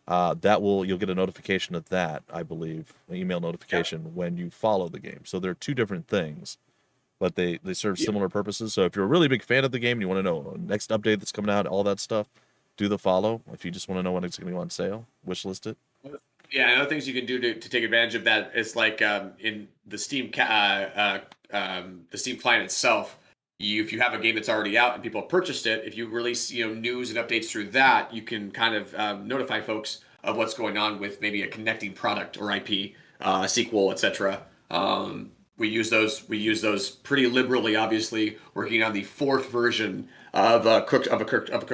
You'll get a notification of that, I believe, an email notification when you follow the game. So they're two different things, but they serve similar purposes. So if you're a really big fan of the game and you want to know next update that's coming out, all that stuff, do the follow. If you just want to know when it's going to go on sale, wish list it. Yeah, other things you can do to take advantage of that is like in the Steam the Steam client itself. If you have a game that's already out and people have purchased it, if you release news and updates through that, you can kind of notify folks of what's going on with maybe a connecting product or IP, sequel, etc. We use those pretty liberally. Obviously, working on the fourth version of a Cook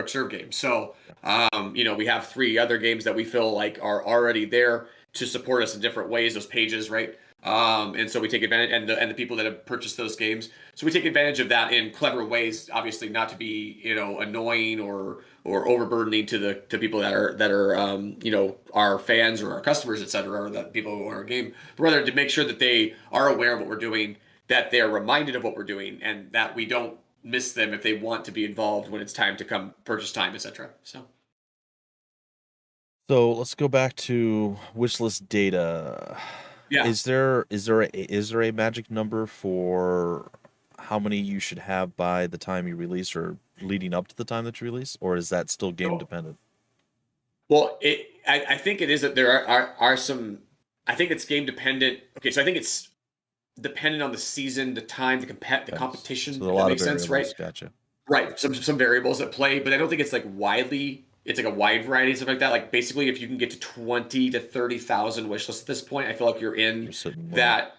Serve game. So we have 3 other games that we feel like are already there to support us in different ways. Those pages, right? And so we take advantage, and the people that have purchased those games. So we take advantage of that in clever ways. Obviously, not to be annoying or overburdening to people that are our fans or our customers, etc., or that people who own our game, but rather to make sure that they are aware of what we're doing, that they are reminded of what we're doing, and that we don't miss them if they want to be involved when it's time to come purchase time, etc. So let's go back to wishlist data. Yeah. Is there a magic number for how many you should have by the time you release or leading up to the time that you release, or is that still game dependent? Well, I think it is that there are some. I think it's game dependent. Okay, so I think it's dependent on the season, the time, the competition. So a lot that makes of sense, right? Gotcha. Right. Some variables at play, but I don't think it's like widely. It's like a wide variety of stuff like that. Like basically, if you can get to 20 to 30,000 wish lists at this point, I feel like you're in that.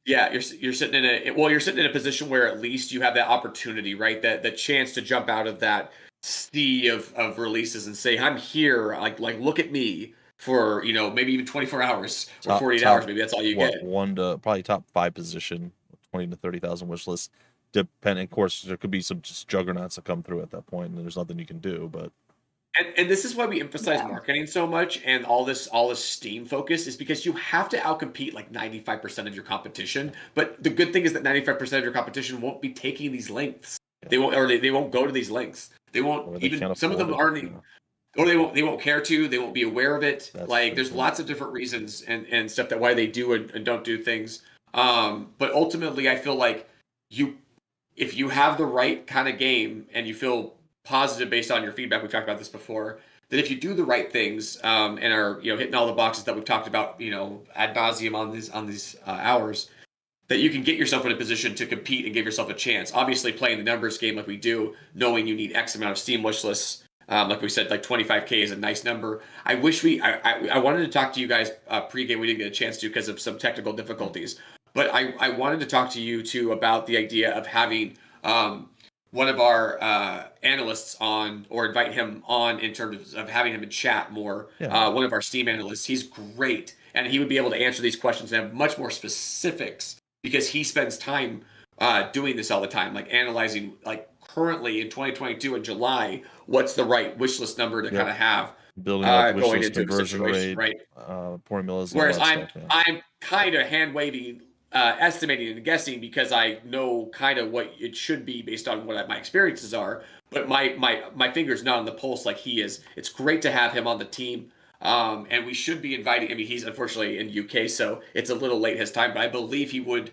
Yeah, you're sitting in a position where at least you have that opportunity, right? That the chance to jump out of that sea of releases and say, I'm here. Like look at me for maybe even 24 hours or 48 hours. Maybe that's all you get. One to probably top 5 position, 20 to 30,000 wish lists. Depending, of course, there could be some just juggernauts that come through at that point, and there's nothing you can do. But and this is why we emphasize marketing so much, and all this Steam focus is because you have to outcompete like 95% of your competition. But the good thing is that 95% of your competition won't be taking these lengths. Yeah. They won't go to these lengths. They won't even. Some of them aren't. Or they won't care to. They won't be aware of it. There's lots of different reasons and stuff that why they do and don't do things. But ultimately, I feel like if you have the right kind of game and you feel positive based on your feedback, we talked about this before, that if you do the right things and are hitting all the boxes that we've talked about ad nauseum on these hours, that you can get yourself in a position to compete and give yourself a chance. Obviously, playing the numbers game like we do, knowing you need X amount of Steam wish lists, like we said, like 25K is a nice number. I wanted to talk to you guys pre-game. We didn't get a chance to because of some technical difficulties, but I wanted to talk to you too about the idea of having one of our analysts on, or invite him on in terms of having him in chat more. Yeah. One of our Steam analysts. He's great, and he would be able to answer these questions and have much more specifics because he spends time doing this all the time, like analyzing, like currently in 2022 in July, what's the right wish list number to kind of have building up going into conversion rate, right? formulas. Whereas I'm kind of hand waving estimating and guessing because I know kind of what it should be based on what my experiences are. But my finger's not on the pulse like he is. It's great to have him on the team. And we should be inviting. I mean, he's unfortunately in UK, so it's a little late his time. But I believe he would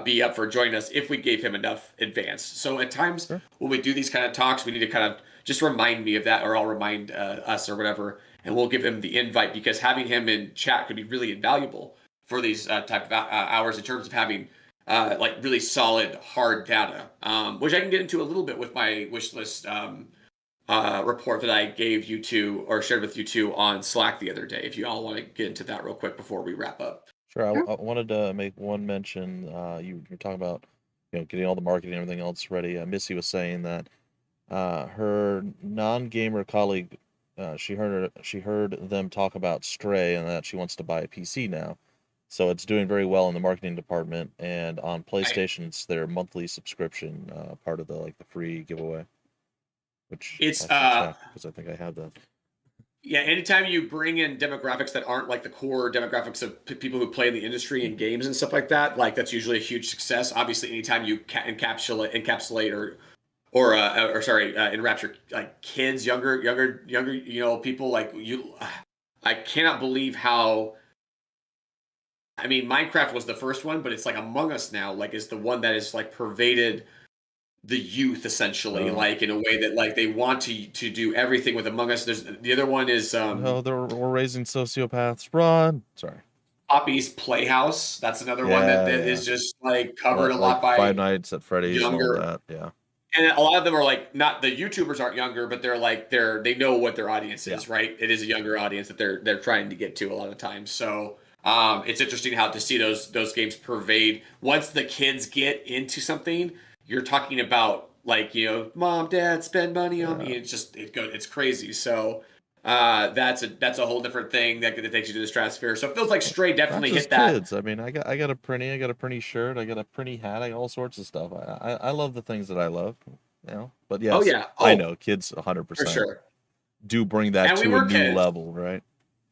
be up for joining us if we gave him enough advance. So at times when we do these kind of talks, we need to kind of just remind me of that, or I'll remind us or whatever, and we'll give him the invite because having him in chat could be really invaluable for these type of hours in terms of having like really solid hard data, which I can get into a little bit with my wish list report that I gave you two or shared with you two on Slack the other day. If you all want to get into that real quick before we wrap up. Sure. I wanted to make one mention. You're talking about getting all the marketing and everything else ready. Missy was saying that her non-gamer colleague, she heard them talk about Stray and that she wants to buy a PC now. So it's doing very well in the marketing department, and on PlayStation, it's their monthly subscription, part of the free giveaway. Which it's because I think I have that. Yeah, anytime you bring in demographics that aren't like the core demographics of people who play in the industry and games and stuff like that, like that's usually a huge success. Obviously, anytime you encapsulate enrapture like kids, younger, people like you, I cannot believe how. I mean, Minecraft was the first one, but it's like Among Us now, like is the one that is like pervaded the youth essentially, like in a way that like they want to do everything with Among Us. There's the other one is we're raising sociopaths. Run. Sorry. Poppy's Playhouse. That's another one that is just like covered a lot by Five Nights at Freddy's younger. And all that. Yeah. And a lot of them are like not the YouTubers aren't younger, but they know what their audience is, right? It is a younger audience that they're trying to get to a lot of times. So it's interesting how to see those games pervade. Once the kids get into something, you're talking about like mom, dad, spend money on me. It's crazy. So that's a whole different thing that takes you to the stratosphere. So it feels like Stray definitely hit that. Kids. I mean, I got a printy shirt, I got a printy hat, I got all sorts of stuff. I love the things that I love, But yes, I know kids 100% for sure do bring that to a new level, right?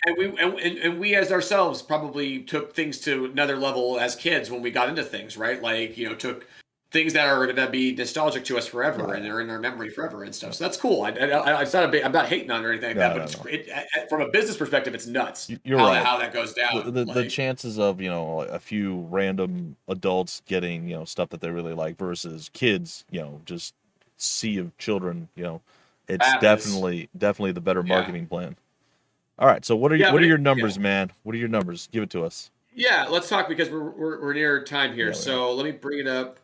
And we as ourselves probably took things to another level as kids when we got into things, right? Like took things that are going to be nostalgic to us forever, and they're in our memory forever and stuff. So that's cool. I'm not hating on it or anything like that, but from a business perspective, it's nuts. You're right. How that goes down. The chances of a few random adults getting stuff that they really like versus kids, just sea of children, it's definitely the better marketing plan. All right, so what are your numbers, man? What are your numbers? Give it to us. Yeah, let's talk because we're near time here. So let me bring it up.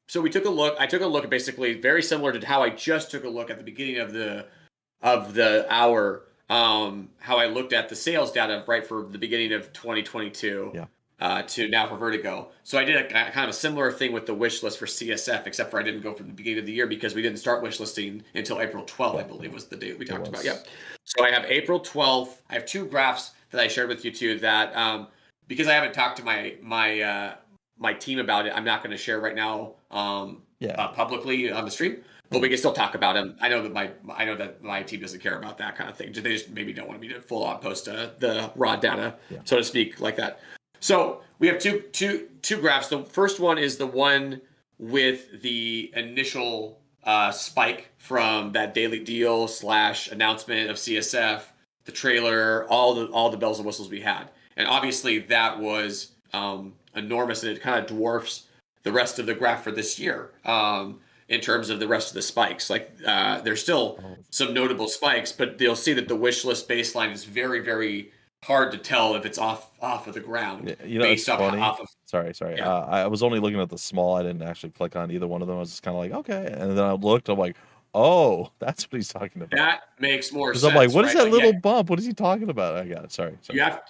So we took a look. I took a look at basically very similar to how I just took a look at the beginning of the hour. How I looked at the sales data right for the beginning of 2022. To now for Vertigo. So I did a kind of a similar thing with the wish list for CSF, except for I didn't go from the beginning of the year because we didn't start wish listing until April 12th, I believe was the date we talked about. Yeah. So I have April 12th. I have two graphs that I shared with you too that because I haven't talked to my team about it, I'm not going to share right now publicly on the stream. But we can still talk about them. I know that my team doesn't care about that kind of thing. They just maybe don't want me to full on post the raw data, so to speak, like that. So we have two graphs. The first one is the one with the initial spike from that daily deal / announcement of CSF, the trailer, all the bells and whistles we had, and obviously that was enormous, and it kind of dwarfs the rest of the graph for this year in terms of the rest of the spikes. Like there's still some notable spikes, but you'll see that the wish list baseline is very, very hard to tell if it's off of the ground. It's funny. Sorry. Yeah. I was only looking at the small. I didn't actually click on either one of them. I was just kind of like, okay. And then I looked. I'm like, oh, that's what he's talking about. That makes more sense. I'm like, what is that little bump? What is he talking about? I got it. Sorry.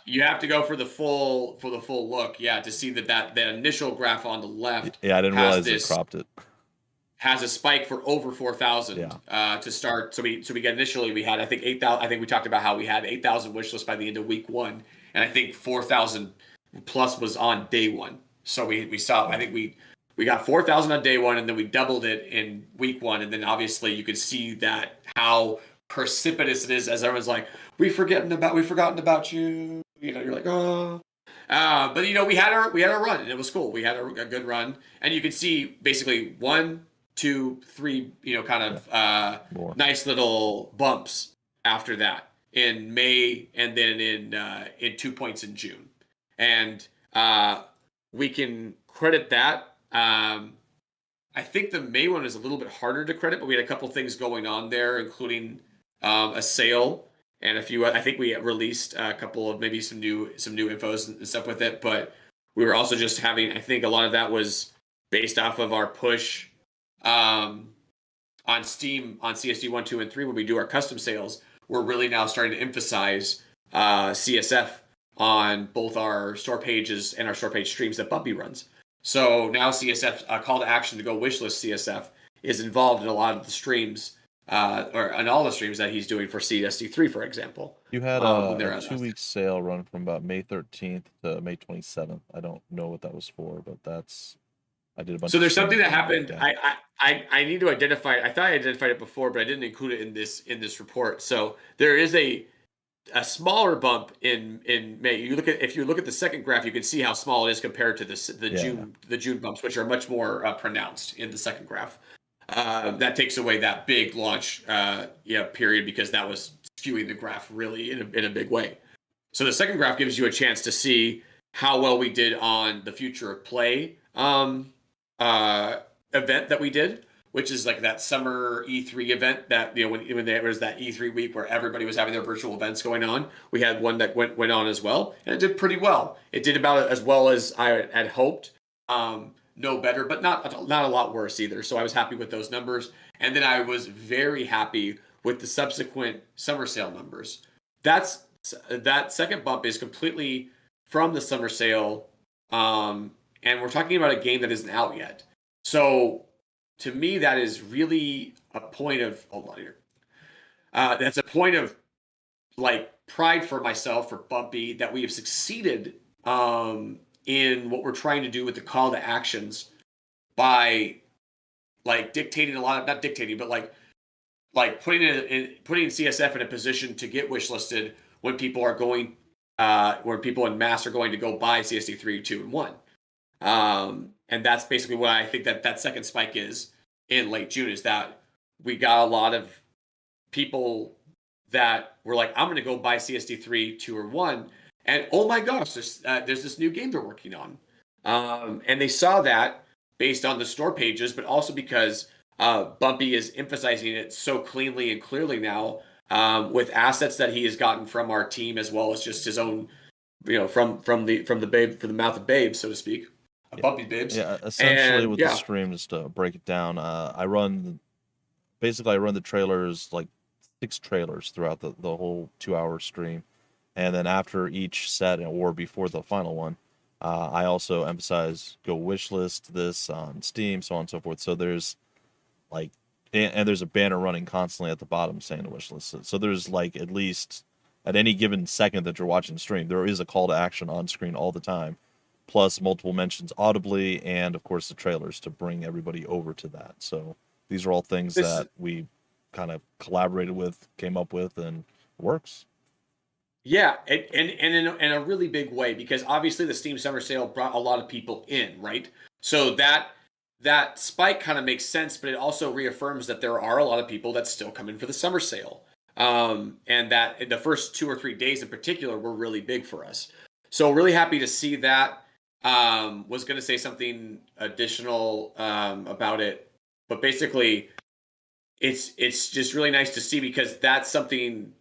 You have to go for the full look. Yeah, to see that initial graph on the left. Yeah, I didn't realize they cropped it. Has a spike for over 4,000 to start. So we got initially we had I think 8,000. I think we talked about how we had 8,000 wish lists by the end of week one, and I think 4,000 plus was on day one. So we saw. I think we got 4,000 on day one, and then we doubled it in week one, and then obviously you could see that how precipitous it is as everyone's like, we've forgotten about you. You're like, oh. But we had our run, and it was cool. We had a good run, and you could see basically 1, 2, 3, kind of nice little bumps after that in May, and then in 2 points in June, and we can credit that. I think the May one is a little bit harder to credit, but we had a couple things going on there, including a sale and a few. I think we released a couple of maybe some new infos and stuff with it, but we were also just having. I think a lot of that was based off of our push on Steam on CSD 1, 2, and 3 when we do our custom sales. We're really now starting to emphasize CSF on both our store pages and our store page streams that Bumpy runs. So now CSF, call to action to go wishlist CSF, is involved in a lot of the streams, or in all the streams that he's doing for CSD3, for example. You had a 2-week sale run from about May 13th to May 27th. I don't know what that was for, but I did a bunch. So there's something that happened. I need to identify it. I thought I identified it before, but I didn't include it in this report. So there is a smaller bump in May. If you look at the second graph, you can see how small it is compared to the June bumps, which are much more pronounced in the second graph. That takes away that big launch period, because that was skewing the graph really in a big way. So the second graph gives you a chance to see how well we did on the Future of Play event that we did, which is like that summer E3 event that, when there was that E3 week where everybody was having their virtual events going on. We had one that went on as well, and it did pretty well. It did about as well as I had hoped. No better, but not a lot worse either. So I was happy with those numbers. And then I was very happy with the subsequent summer sale numbers. That second bump is completely from the summer sale. And we're talking about a game that isn't out yet. So to me, that is really a point of, hold on here. That's a point of like pride for myself, for Bumpy, that we have succeeded in what we're trying to do with the call to actions by like dictating a lot of, not dictating, but like putting CSF in a position to get wishlisted when people are going, where people in mass are going to go buy CSD 3, 2, and 1. And that's basically what I think that second spike is in late June, is that we got a lot of people that were like, I'm going to go buy CSD 3, 2, or 1. And oh my gosh, there's this new game they're working on. And they saw that based on the store pages, but also because Bumpy is emphasizing it so cleanly and clearly now, with assets that he has gotten from our team, as well as just his own, from the mouth of babes, so to speak. Bumpy babes. Yeah, essentially with the stream, just to break it down, I run the trailers, like 6 trailers throughout the whole 2-hour stream. And then after each set, or before the final one, I also emphasize go wishlist this on Steam, so on and so forth. So there's like, and there's a banner running constantly at the bottom saying to wishlist. So there's like, at least at any given second that you're watching the stream, there is a call to action on screen all the time, plus multiple mentions audibly, and of course the trailers to bring everybody over to that. So these are all things that we kind of collaborated with, came up with, and works. Yeah, and in a really big way, because obviously the Steam Summer Sale brought a lot of people in, right? So that spike kind of makes sense, but it also reaffirms that there are a lot of people that still come in for the Summer Sale. And that the first 2 or 3 days in particular were really big for us. So really happy to see that. Was going to say something additional about it, but basically it's just really nice to see, because that's something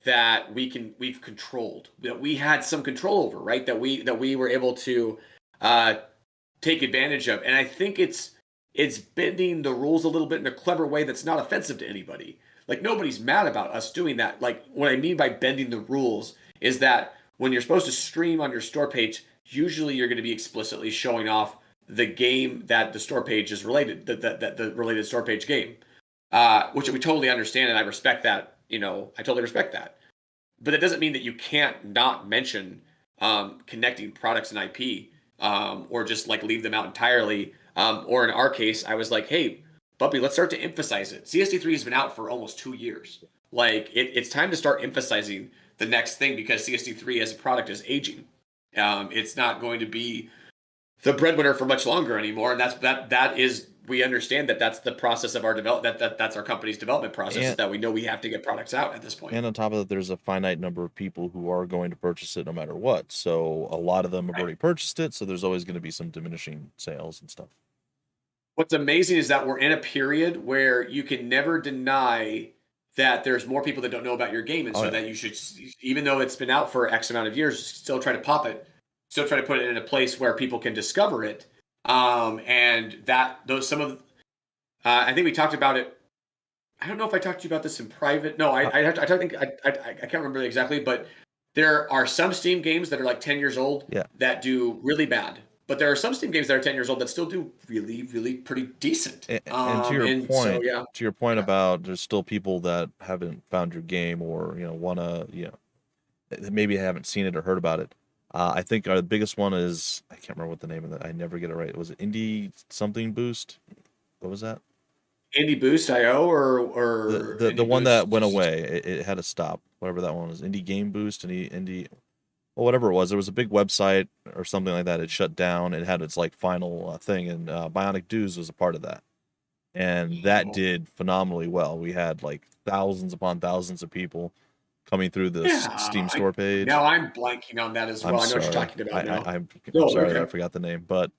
that we've controlled, that we had some control over, right? That we were able to take advantage of. And I think it's bending the rules a little bit in a clever way that's not offensive to anybody. Like, nobody's mad about us doing that. Like, what I mean by bending the rules is that when you're supposed to stream on your store page, usually you're going to be explicitly showing off the game that the store page is related, the related store page game, which we totally understand, and I respect that. I totally respect that. But that doesn't mean that you can't not mention connecting products and IP, or just like leave them out entirely. Or in our case, I was like, hey, Bumpy, let's start to emphasize it. CSD3 has been out for almost 2 years. Like, it's time to start emphasizing the next thing, because CSD3 as a product is aging. It's not going to be the breadwinner for much longer anymore, and that is we understand that that's the process of our development. That's our company's development process. Is that we know we have to get products out at this point. And on top of that, there's a finite number of people who are going to purchase it no matter what. So a lot of them have already purchased it. So there's always going to be some diminishing sales and stuff. What's amazing is that we're in a period where you can never deny that there's more people that don't know about your game, and so that you should, even though it's been out for X amount of years, still try to pop it, still try to put it in a place where people can discover it. And that those some of, I think we talked about it. I don't know if I talked to you about this in private. No, I think I can't remember exactly, but there are some Steam games that are like 10 years old that do really bad. But there are some Steam games that are 10 years old that still do really, really pretty decent. And to your point about there's still people that haven't found your game or wanna maybe haven't seen it or heard about it. I think our biggest one is I can't remember what the name of that. I never get it right. Was it Indie something Boost? What was that? Indie Boost IO or the one that went away. It had to stop. Whatever that one was. Indie Game Boost and Indie. Well, whatever it was, there was a big website or something like that. It shut down. It had its like final thing, and Bionic Dues was a part of that, and that did phenomenally well. We had like thousands upon thousands of people coming through the Steam store page. Now I'm blanking on that as well. I know what you're talking about now. I'm sorry that I forgot the name, but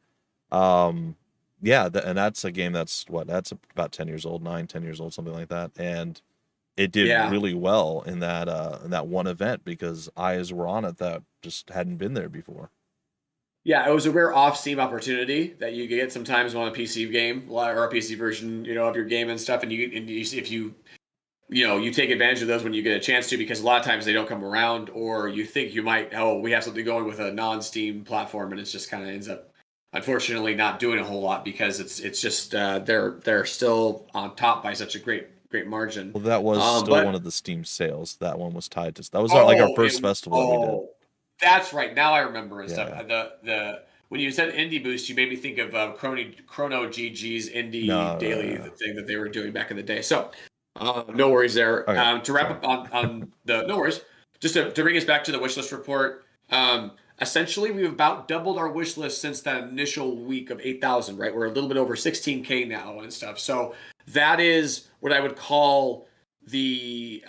and that's a game that's about 10 years old, 9-10 years old, something like that, and it did really well in that one event because eyes were on it that just hadn't been there before. Yeah, it was a rare off Steam opportunity that you get sometimes on a PC game or a PC version, of your game and stuff, and if you take advantage of those when you get a chance to, because a lot of times they don't come around, or you think you might, we have something going with a non-Steam platform, and it's just kind of ends up, unfortunately, not doing a whole lot because it's just they're still on top by such a great margin. Well, that was still one of the Steam sales. That one was tied to. That was our first festival that we did. That's right. Now I remember and stuff. The when you said Indie Boost, you made me think of Chrono GG's Indie Daily, the thing that they were doing back in the day. So no worries there. Okay. To wrap up on the no worries, just to bring us back to the wishlist report. Essentially, we've about doubled our wish list since that initial week of 8,000. Right, we're a little bit over 16K now and stuff. So that is what I would call the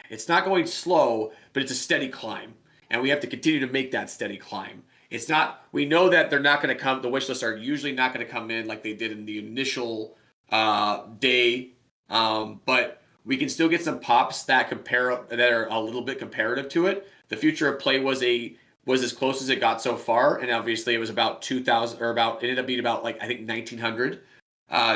it's not going slow, but it's a steady climb, and we have to continue to make that steady climb. It's not. We know that they're not going to come. The wish lists are usually not going to come in like they did in the initial day, but we can still get some pops that are a little bit comparative to it. The Future of Play was as close as it got so far, and obviously it was about 2,000 or it ended up being about like I think 1,900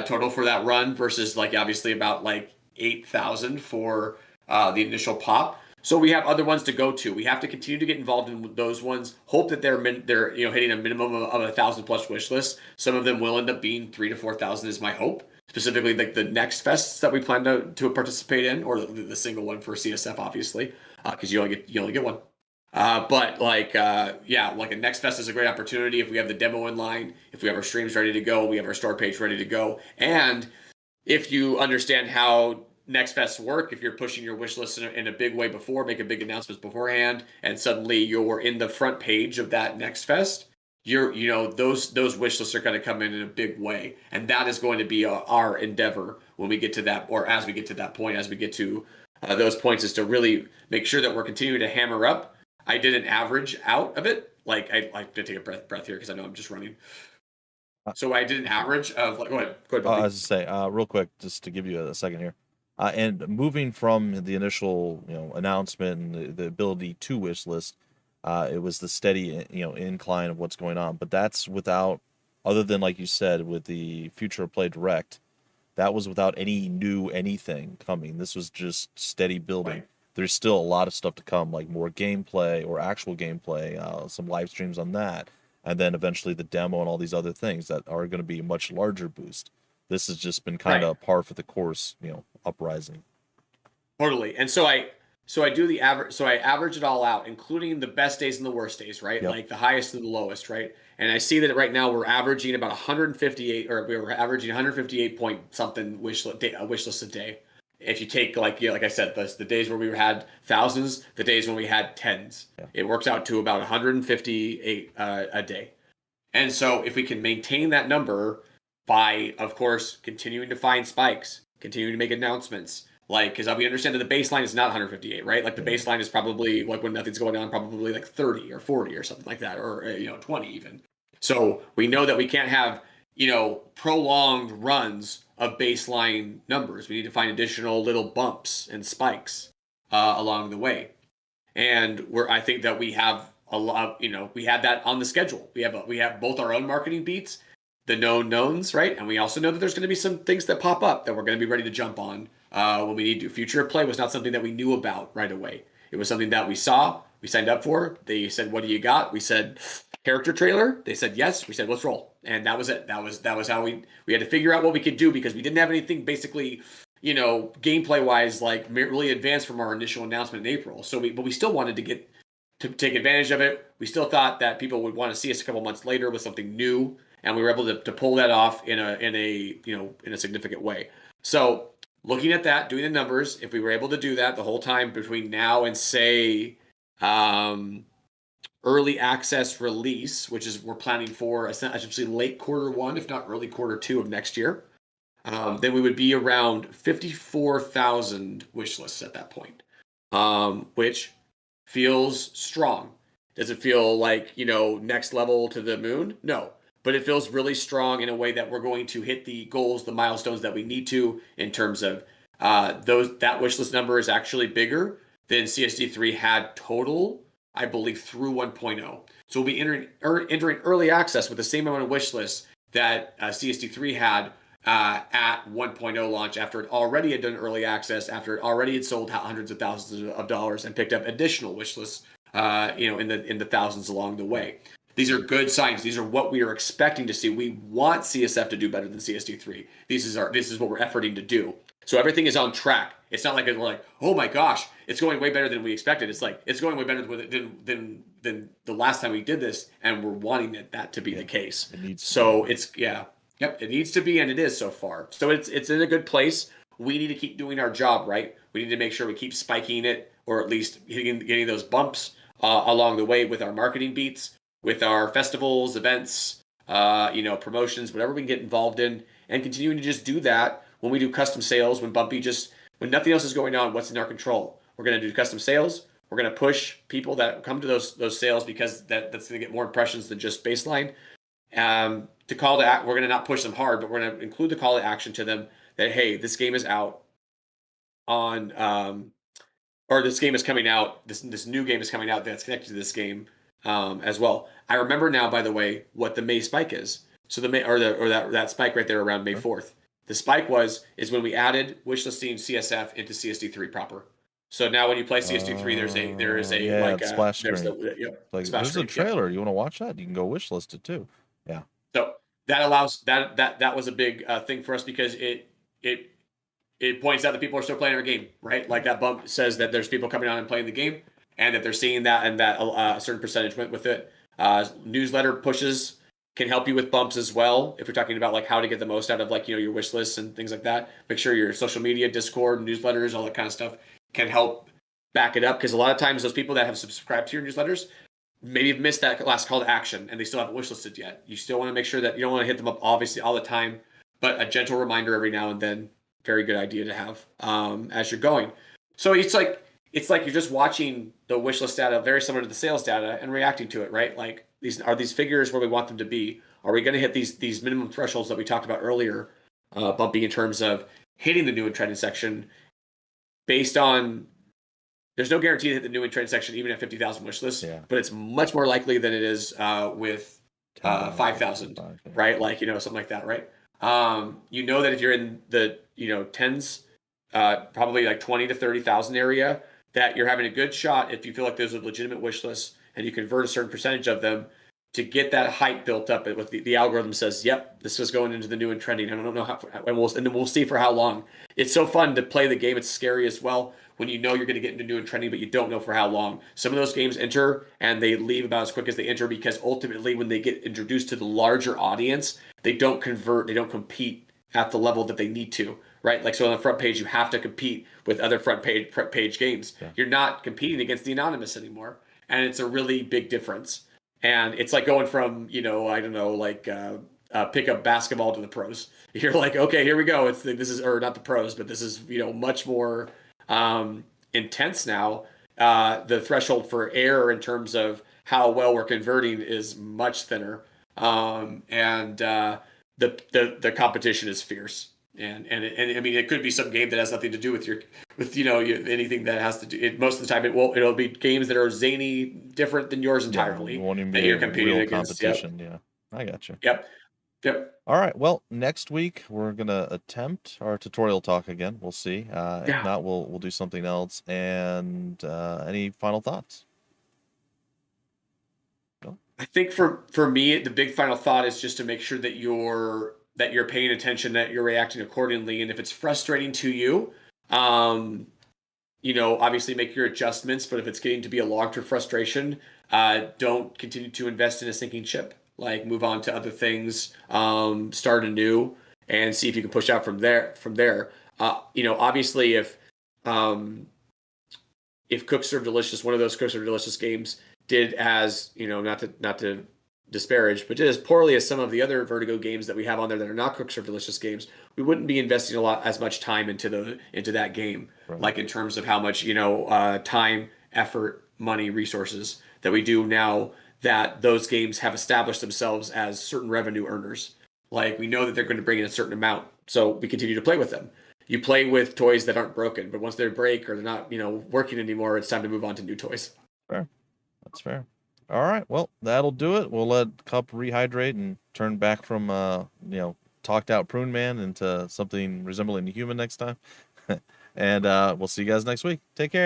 total for that run versus like obviously about like 8,000 for the initial pop. So we have other ones to go to. We have to continue to get involved in those ones. Hope that they're hitting a minimum of 1,000 plus wish lists. Some of them will end up being 3,000 to 4,000 is my hope. Specifically, like the next fests that we plan to participate in, or the single one for CSF, obviously, because you only get one. But like a Next Fest is a great opportunity if we have the demo in line, if we have our streams ready to go, we have our store page ready to go, and if you understand how Next Fests work, if you're pushing your wish list in a big way before, make a big announcements beforehand, and suddenly you're in the front page of that Next Fest, those wish lists are going to come in a big way, and that is going to be our endeavor when we get to that, or as we get to that point, as we get to those points, is to really make sure that we're continuing to hammer up. I did an average out of it. Like I like to take a breath here because I know I'm just running. So I did an average of like. Go ahead. I was to say real quick, just to give you a second here, and moving from the initial announcement and the ability to wish list, it was the steady incline of what's going on. But that's without, other than like you said with the Future of Play Direct, that was without any new anything coming. This was just steady building. Right. There's still a lot of stuff to come, like more gameplay or actual gameplay, some live streams on that, and then eventually the demo and all these other things that are going to be a much larger boost. This has just been kind of par for the course, uprising. Totally. And so I do the average. So I average it all out, including the best days and the worst days, right? Yep. Like the highest and the lowest, right? And I see that right now we're averaging about 158, or we were averaging 158 point something wish list a day. if you take like I said, the days where we had thousands, the days when we had tens, it works out to about 158 a day. And so if we can maintain that number by, of course, continuing to find spikes, continuing to make announcements, like, because we understand that the baseline is not 158, right? Like the baseline is probably like when nothing's going on, probably like 30 or 40 or something like that, or 20 even. So we know that we can't have prolonged runs of baseline numbers. We need to find additional little bumps and spikes along the way. And I think that we have a lot, we had that on the schedule. We have both our own marketing beats, the known knowns, right? And we also know that there's going to be some things that pop up that we're going to be ready to jump on when we need to. Future of play was not something that we knew about right away. It was something that we saw, we signed up for. They said, "What do you got?" We said, "Character trailer." They said yes. We said, "Let's roll." And that was it. That was how we had to figure out what we could do, because we didn't have anything basically, gameplay wise, like really advanced from our initial announcement in April. But we still wanted to take advantage of it. We still thought that people would want to see us a couple months later with something new, and we were able to pull that off in a significant way. So looking at that, doing the numbers, if we were able to do that the whole time between now and say early access release, which is we're planning for essentially late Q1, if not early Q2 of next year, then we would be around 54,000 wish lists at that point, which feels strong. Does it feel like, next level to the moon? No. But it feels really strong in a way that we're going to hit the goals, the milestones that we need to, in terms of that wish list number is actually bigger than CSD3 had total, I believe, through 1.0. So we'll be entering early access with the same amount of wish lists that CSD3 had at 1.0 launch, after it already had done early access, after it already had sold hundreds of thousands of dollars and picked up additional wish lists, in the thousands along the way. These are good signs. These are what we are expecting to see. We want CSF to do better than CSD3. This is what we're efforting to do. So everything is on track. It's not like we're like, oh my gosh, it's going way better than we expected. It's like it's going way better than the last time we did this, and we're wanting that to be the case. It needs to be, and it is so far. So it's in a good place. We need to keep doing our job, right? We need to make sure we keep spiking it, or at least getting those bumps along the way with our marketing beats, with our festivals, events, promotions, whatever we can get involved in, and continuing to just do that when we do custom sales, when nothing else is going on, what's in our control. We're going to do custom sales. We're going to push people that come to those sales, because that's going to get more impressions than just baseline. To call to act, we're going to not push them hard, but we're going to include the call to action to them that, hey, this game is out on, or this game is coming out, this new game is coming out that's connected to this game as well. I remember now, by the way, what the May spike is. So that spike right there around May 4th. The spike is when we added wishlisting CSF into CSD3 proper. So now when you play CSD3, there is a splash screen. There's a trailer. You want to watch that? You can go wishlist it too. Yeah. So that allows that was a big thing for us, because it points out that people are still playing our game, right? Like that bump says that there's people coming on and playing the game, and that they're seeing that, and that a certain percentage went with it. Newsletter pushes can help you with bumps as well. If we're talking about like how to get the most out of your wish lists and things like that, make sure your social media, Discord, newsletters, all that kind of stuff can help back it up. Because a lot of times those people that have subscribed to your newsletters maybe have missed that last call to action, and they still haven't wishlisted yet. You still want to make sure that you don't want to hit them up obviously all the time, but a gentle reminder every now and then, very good idea to have as you're going. So it's like you're just watching the wish list data, very similar to the sales data, and reacting to it, right? Like these figures where we want them to be? Are we going to hit these minimum thresholds that we talked about earlier, Bumpy, in terms of hitting the new and trending section based on? There's no guarantee to hit the new and trending section even at 50,000 wish lists, but it's much more likely than it is with 5,000, right? Like something like that, right? That if you're in the tens, probably like 20 to 30,000 area, that you're having a good shot, if you feel like there's a legitimate wish list and you convert a certain percentage of them, to get that hype built up. With the algorithm says, yep, this is going into the new and trending. I don't know how, and then we'll see for how long. It's so fun to play the game. It's scary as well when you're going to get into new and trending, but you don't know for how long. Some of those games enter and they leave about as quick as they enter, because ultimately when they get introduced to the larger audience, they don't convert, they don't compete at the level that they need to, right? Like, so on the front page, you have to compete with other front page games. Yeah. You're not competing against the anonymous anymore, and it's a really big difference. And it's like going from, I don't know, like pick up basketball to the pros. You're like, okay, here we go. This is, or not the pros, but this is, much more intense now. The threshold for error in terms of how well we're converting is much thinner, and the competition is fierce. And I mean, it could be some game that has nothing to do with anything that has to do. Most of the time, it'll be games that are zany, different than yours entirely. Yeah, won't even that be you're a competing real against. competition. Yeah, I got you. Yep. All right. Well, next week we're gonna attempt our tutorial talk again. We'll see. If not, we'll do something else. And any final thoughts? No? I think for me, the big final thought is just to make sure that you're paying attention, that you're reacting accordingly, and if it's frustrating to you, obviously make your adjustments. But if it's getting to be a long-term frustration, don't continue to invest in a sinking ship. Like, move on to other things, start anew, and see if you can push out from there. Obviously, if Cook Serve Delicious, one of those Cook Serve Delicious games, did as, not to disparage, but did as poorly as some of the other Vertigo games that we have on there that are not Cook Serve Delicious games, we wouldn't be investing as much time into that game, right. Like in terms of how much time, effort, money, resources that we do now, that those games have established themselves as certain revenue earners. Like, we know that they're going to bring in a certain amount, so we continue to play with them. You play with toys that aren't broken, but once they break or they're not, working anymore, it's time to move on to new toys. Fair. That's fair. All right. Well, that'll do it. We'll let Cup rehydrate and turn back from, talked out prune man into something resembling a human next time. And we'll see you guys next week. Take care.